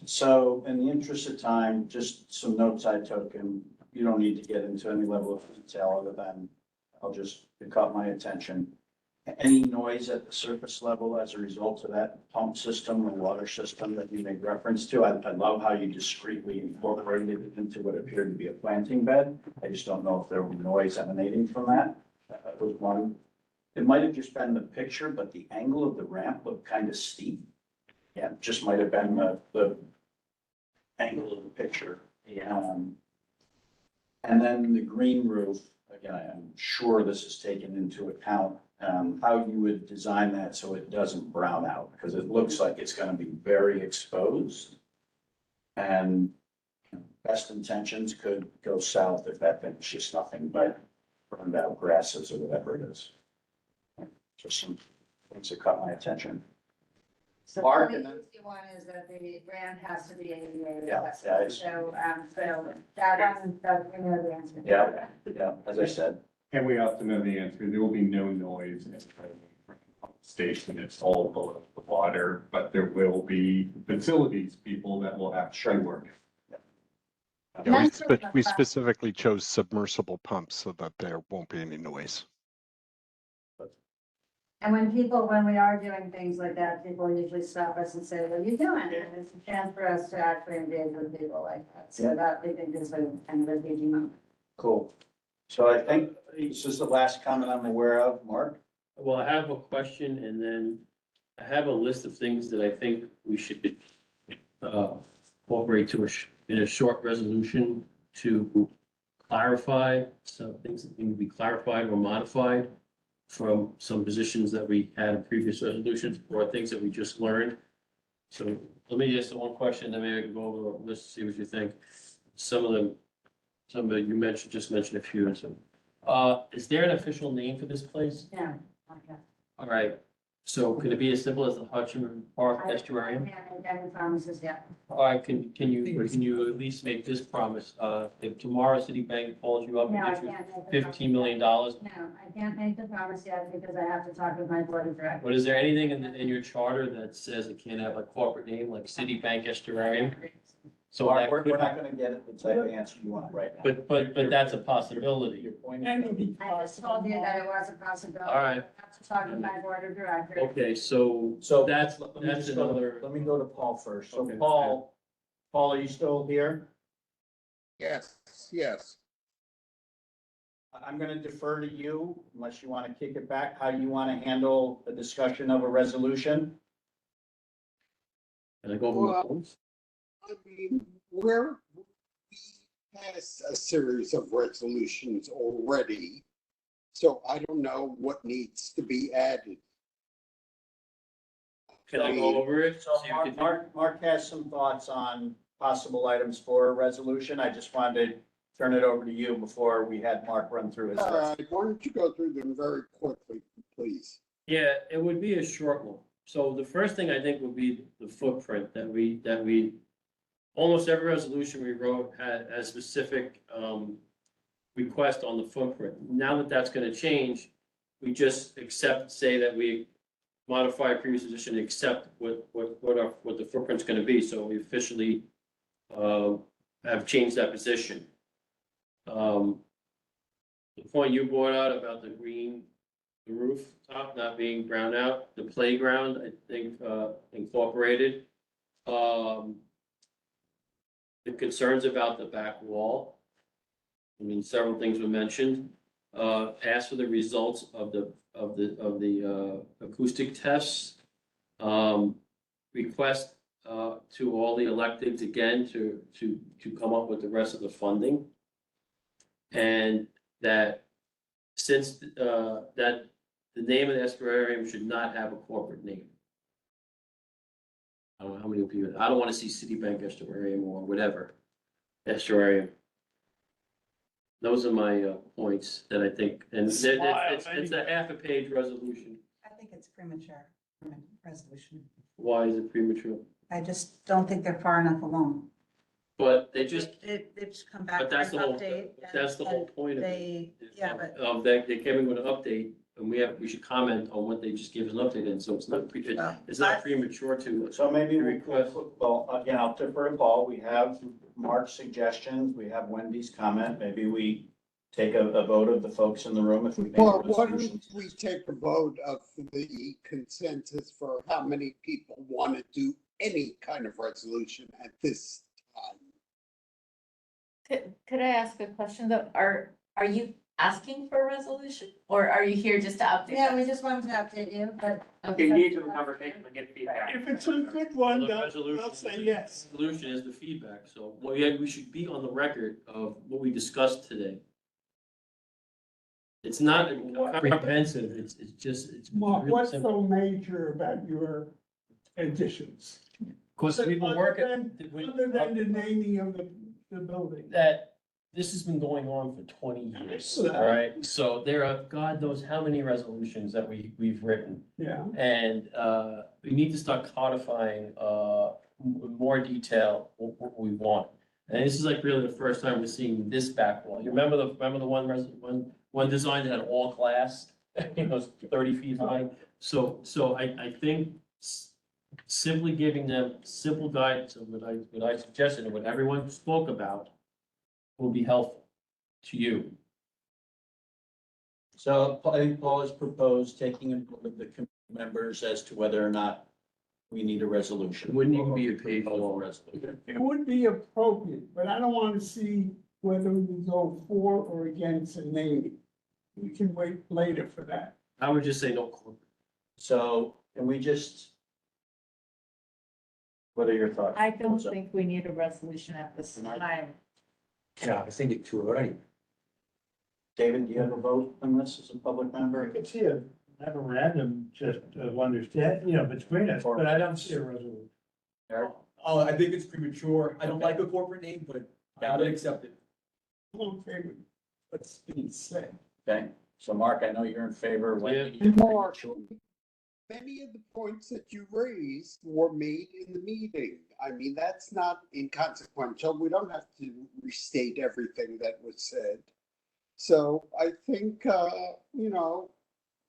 So in the interest of time, just some notes I took, and you don't need to get into any level of detail other than it caught my attention. Any noise at the surface level as a result of that pump system or water system that you made reference to? I love how you discreetly incorporated it into what appeared to be a planting bed. I just don't know if there was noise emanating from that. That was one. It might have just been the picture, but the angle of the ramp looked kind of steep. Yeah, it just might have been the angle of the picture. Yeah. And then the green roof, again, I'm sure this is taken into account, how you would design that so it doesn't brown out, because it looks like it's gonna be very exposed. And best intentions could go south if that thing's just nothing but burned out grasses or whatever it is. Just some things that caught my attention. So Mark, the and then- easy one is that the brand has to be ADA Yeah, accessible. yeah, So that one, we know the answer. Yeah, as I said. And we also know the answer, there will be no noise in the station, it's all below the water, but there will be facilities people that will have to work. Yeah, we specifically chose submersible pumps so that there won't be any noise. And when we are doing things like that, people usually stop us and say, what are you doing? And it's a chance for us to actually engage with people like that. So that we think is a kind of a huge moment. Cool. So I think this is the last comment I'm aware of. Mark? Well, I have a question and then I have a list of things that I think we should incorporate in a short resolution to clarify some things that need to be clarified or modified from some positions that we had in previous resolutions or things that we just learned. So let me ask one question, then maybe I can go over the list, see what you think. Some of you just mentioned a few and some. Is there an official name for this place? Yeah, okay. All right, so can it be as simple as the Hutchinson Park Estuarium? I can't make any promises yet. All right, can you at least make this promise? If tomorrow Citibank calls you up No, I and gives you can't make the $15 million, No, I can't make the promise yet because I have to talk with my board of directors. but is there anything in your charter that says it can't have a corporate name like Citibank Estuarium? So Mark, that we're could, not gonna get it the type of answer you want right now. but that's a possibility. Your point. I just told you that it was a possibility. All right. I have to talk with my board of directors. Okay, so So that's let me that's just go, another. let me go to Paul first. So Okay. Paul, are you still here? Yes, yes. I'm gonna defer to you unless you want to kick it back, how you want to handle the discussion of a resolution. Can I go over my Well, points? I mean, we passed a series of resolutions already, so I don't know what needs to be added. Can I go over it? So See what you think? Mark has some thoughts on possible items for a resolution. I just wanted to turn it over to you before we had Mark run through his All list. right, why don't you go through them very quickly, please? Yeah, it would be a short one. So the first thing I think would be the footprint that we, almost every resolution we wrote had a specific, request on the footprint. Now that that's gonna change, we just say that we modify previous decision, accept what the footprint's gonna be, so we officially, have changed that position. The point you brought out about the rooftop not being brown out, the playground, I think, incorporated. The concerns about the back wall. I mean, several things were mentioned. Ask for the results of the acoustic tests. Request to all the electives again to come up with the rest of the funding. And that since that the name of the estuarium should not have a corporate name. I don't know how many people, I don't want to see Citibank estuarium or whatever estuarium. Those are my points that I think, and it's a half a page resolution. I think it's premature resolution. Why is it premature? I just don't think they're far enough along. But they just, They've just come back but for an that's the whole, update. that's the whole point of it. They, yeah, but They came in with an update, and we should comment on what they just gave us an update in, so it's not, it's not premature to. So maybe we request. well, again, I'll defer to Paul. We have Mark's suggestions, we have Wendy's comment. Maybe we take a vote of the folks in the room if we make a Well, why don't resolution. we take a vote of the consensus for how many people want to do any kind of resolution at this time? Could I ask a question though? Are you asking for a resolution or are you here just to update? yeah, we us? just wanted to update you, but. You need to have a conversation and get feedback. If it's a good one, The they'll resolution- say yes. Resolution is the feedback, so, well, yeah, we should be on the record of what we discussed today. It's not comprehensive, it's just, it's Mark, really what's simple. so major about your additions? Cause we've been working. Other than the naming of the building. That this has been going on for 20 years, all right? So there are, God knows how many resolutions that we've written. Yeah. And we need to start codifying with more detail what we want. And this is like really the first time we're seeing this back wall. You remember the one design that had all glass, it was 30 feet high? So I think simply giving them simple guidance of what I suggested and what everyone spoke about will be helpful to you. So I think Paul has proposed taking a vote of the committee members as to whether or not we need a resolution. Wouldn't even be a page Proposed long. resolution. It would be appropriate, but I don't want to see whether we go for or against a naming. We can wait later for that. I would just say no corporate. So can we just? What are your thoughts? I don't think we need a resolution at this time. Yeah, I think it too already. David, do you have a vote on this as a public member? I could see a memorandum just to understand, you know, between us, but I don't see a resolution. Eric? Oh, I think it's premature. I don't like a corporate name, but I would accept it. Okay, what's being said. Okay, so Mark, I know you're in favor. Wendy, Yeah. Mark, many of the points that you raised were made in the meeting. I mean, that's not inconsequential. We don't have to restate everything that was said. So I think, you know,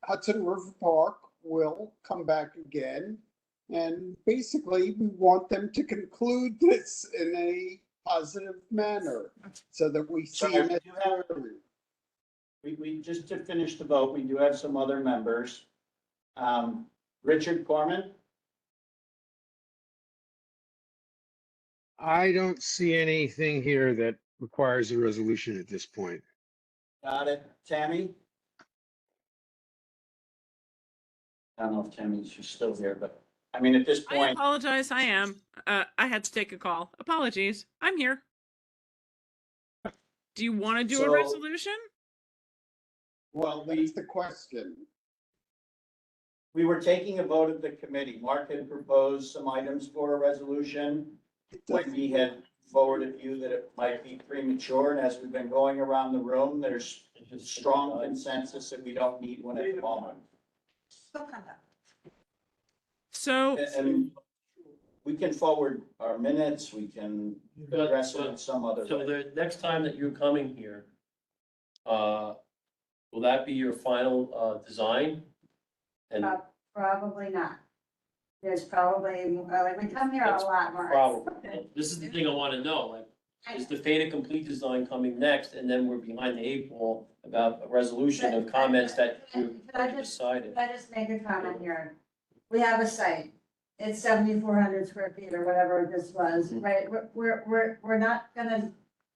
Hudson River Park will come back again. And basically, we want them to conclude this in a positive manner so that we see Sorry, it. we just to finish the vote, we do have some other members. Richard Corman? I don't see anything here that requires a resolution at this point. Got it. Tammy? I don't know if Tammy's still here, but I mean, at this I point, apologize. I am. I had to take a call. Apologies. I'm here. Do you want to do a So- resolution? well, That's the question. we were taking a vote of the committee. Mark had proposed some items for a resolution. Wendy had forwarded you that it might be premature, and as we've been going around the room, there's strong consensus that we don't need one at the moment. Still come back. So, And we can forward our minutes, we can address it in some other So way. the next time that you're coming here, will that be your final design? And Probably not. There's probably, like, we come here a That's lot more. Probably. This is the thing I wanna know, like, is the fait complete design coming next, and then we're behind the 8 ball about a resolution of comments that you Could I just- decided? Could I just make a comment here? We have a site. It's 7,400 square feet or whatever this was, right? We're not gonna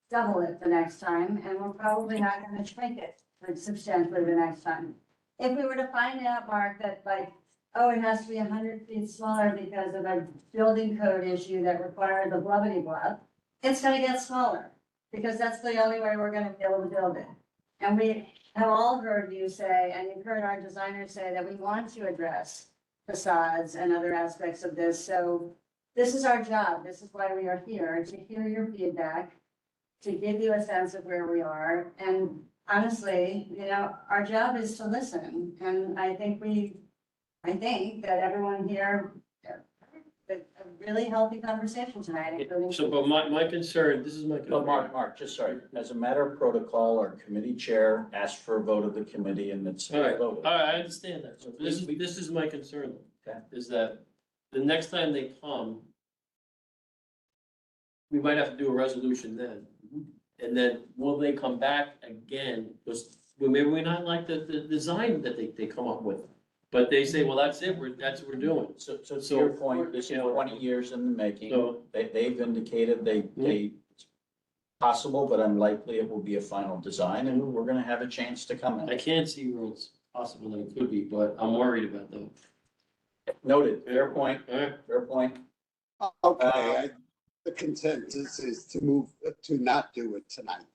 double it the next time, and we're probably not gonna shrink it like substantially the next time. If we were to find out, Mark, that like, oh, it has to be 100 feet smaller because of a building code issue that requires a blah, blah, blah, it's gonna get smaller, because that's the only way we're gonna be able to build it. And we have all heard you say, and you've heard our designers say, that we want to address facades and other aspects of this. So this is our job. This is why we are here, to hear your feedback, to give you a sense of where we are. And honestly, you know, our job is to listen. And I think that everyone here, a really healthy conversation tonight, including. So, but my concern, this is my But concern. Mark, just sorry, as a matter of protocol, our committee chair asked for a vote of the committee and it's All right, voted. I understand that. So this is my concern, Okay. is that the next time they come, we might have to do a resolution then. And then will they come back again? Because maybe we not like the design that they come up with. But they say, well, that's it, that's what we're doing. So to your point, this is 20 years in the making. So, They've indicated they, possible, but unlikely it will be a final design and we're gonna have a chance to come I in. can't see where it's possible that it could be, but I'm worried about them. Noted, fair point, All right, fair point. Okay, the consensus is to move, to not do it tonight.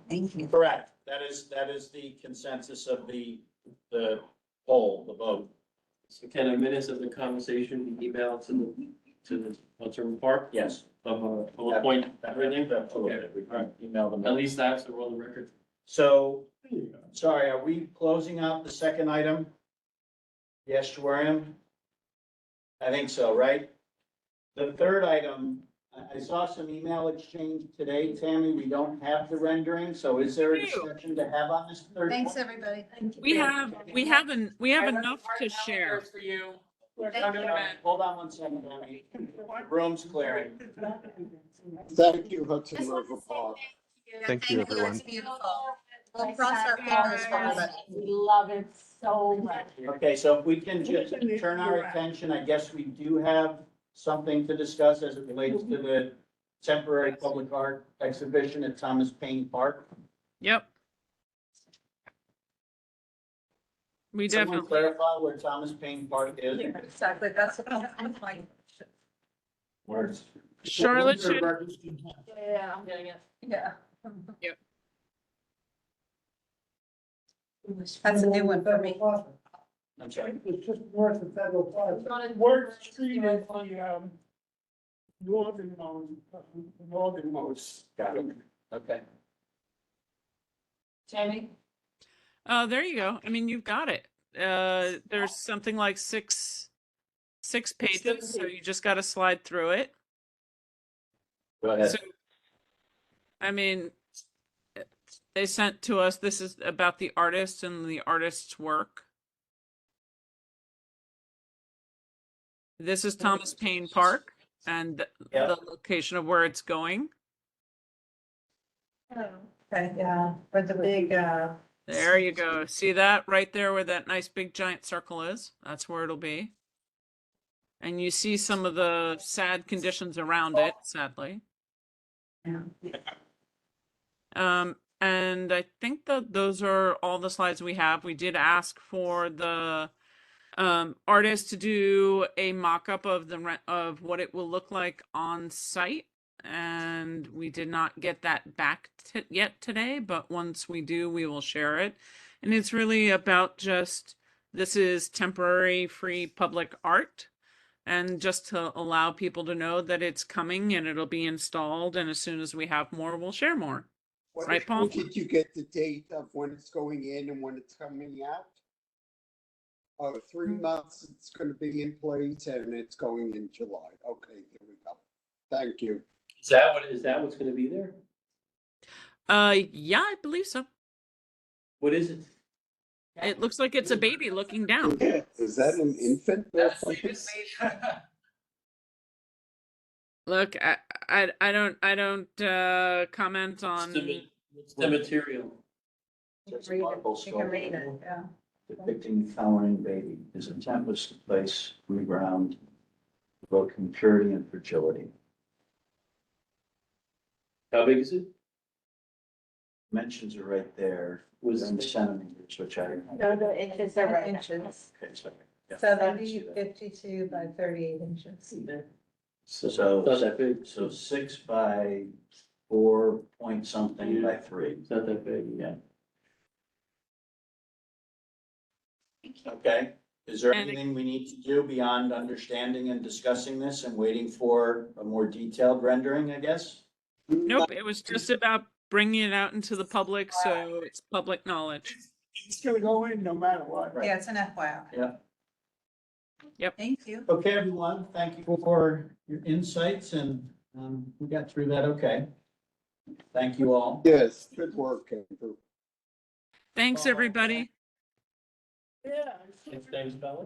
Thank you. Correct. That is the consensus of the poll, the vote. so can a minutes of the conversation be emailed to the Waterfront Park Yes. of bullet point, everything? Absolutely. Okay, We all right. can email them. At least that's the world record. So, sorry, are we closing out the second item? The estuarium? I think so, right? The third item, I saw some email exchange today, Tammy, we don't have the rendering, so is there a discussion to have on this third? Thanks, everybody. We have enough to share. For you. Hold on one second, Tammy. Room's clearing. Thank you, Hudson River Park. Thank you, everyone. It's beautiful. We'll cross our fingers for everybody. We love it so much. Okay, so if we can just turn our attention, I guess we do have something to discuss as it relates to the temporary public art exhibition at Thomas Paine Park. Yep. We Someone definitely, clarify where Thomas Paine Park is? Exactly, that's what I'm like. Where's? Charlotte should, Yeah, I'm getting it. Yeah. Yep. That's a new one for me. I'm sorry. It's just north of Federal Plaza. Not in- Word Street is the, northernmost. Got it. Okay. Jamie? there you go. I mean, you've got it. There's something like six pages, so you just got to slide through it. Go ahead. So, I mean, they sent to us, this is about the artist and the artist's work. This is Thomas Paine Park and Yeah. the location of where it's going. Okay, yeah, but the big, There you go. See that right there where that nice big giant circle is? That's where it'll be. And you see some of the sad conditions around it, sadly. And I think that those are all the slides we have. We did ask for the artist to do a mock-up of what it will look like on site, and we did not get that back yet today, but once we do, we will share it. And it's really about just, this is temporary free public art, and just to allow people to know that it's coming and it'll be installed, and as soon as we have more, we'll share more. Right, Paul? Did you get the date of when it's going in and when it's coming out? 3 months, it's gonna be in place and it's going in July. Okay, here we go. Thank you. Is that what's gonna be there? Yeah, I believe so. What is it? It looks like it's a baby looking down. Is that an infant or something? Look, I don't comment on. What's the material? It's a marble You can read it, sculpture yeah. depicting flowering baby. His intent was to place on the ground, evoking purity and fragility. How big is it? Mentions are right there, Was in centimeters, which I. No, the inches are right. Inches. Okay, so, yeah. 52 by 38 inches. So, Not that big. so 6 by 4 point something by 3. It's not that big. Yeah. Okay, is there And- anything we need to do beyond understanding and discussing this and waiting for a more detailed rendering, I guess? Nope, it was just about bringing it out into the public, so it's public knowledge. It's gonna go in no matter what. Right. Yeah, it's an FYI. Yeah. Yep. Thank you. Okay, everyone, thank you for your insights and we got through that okay. Thank you all. Yes, good work, Andrew. Thanks, everybody. Thanks, Bella.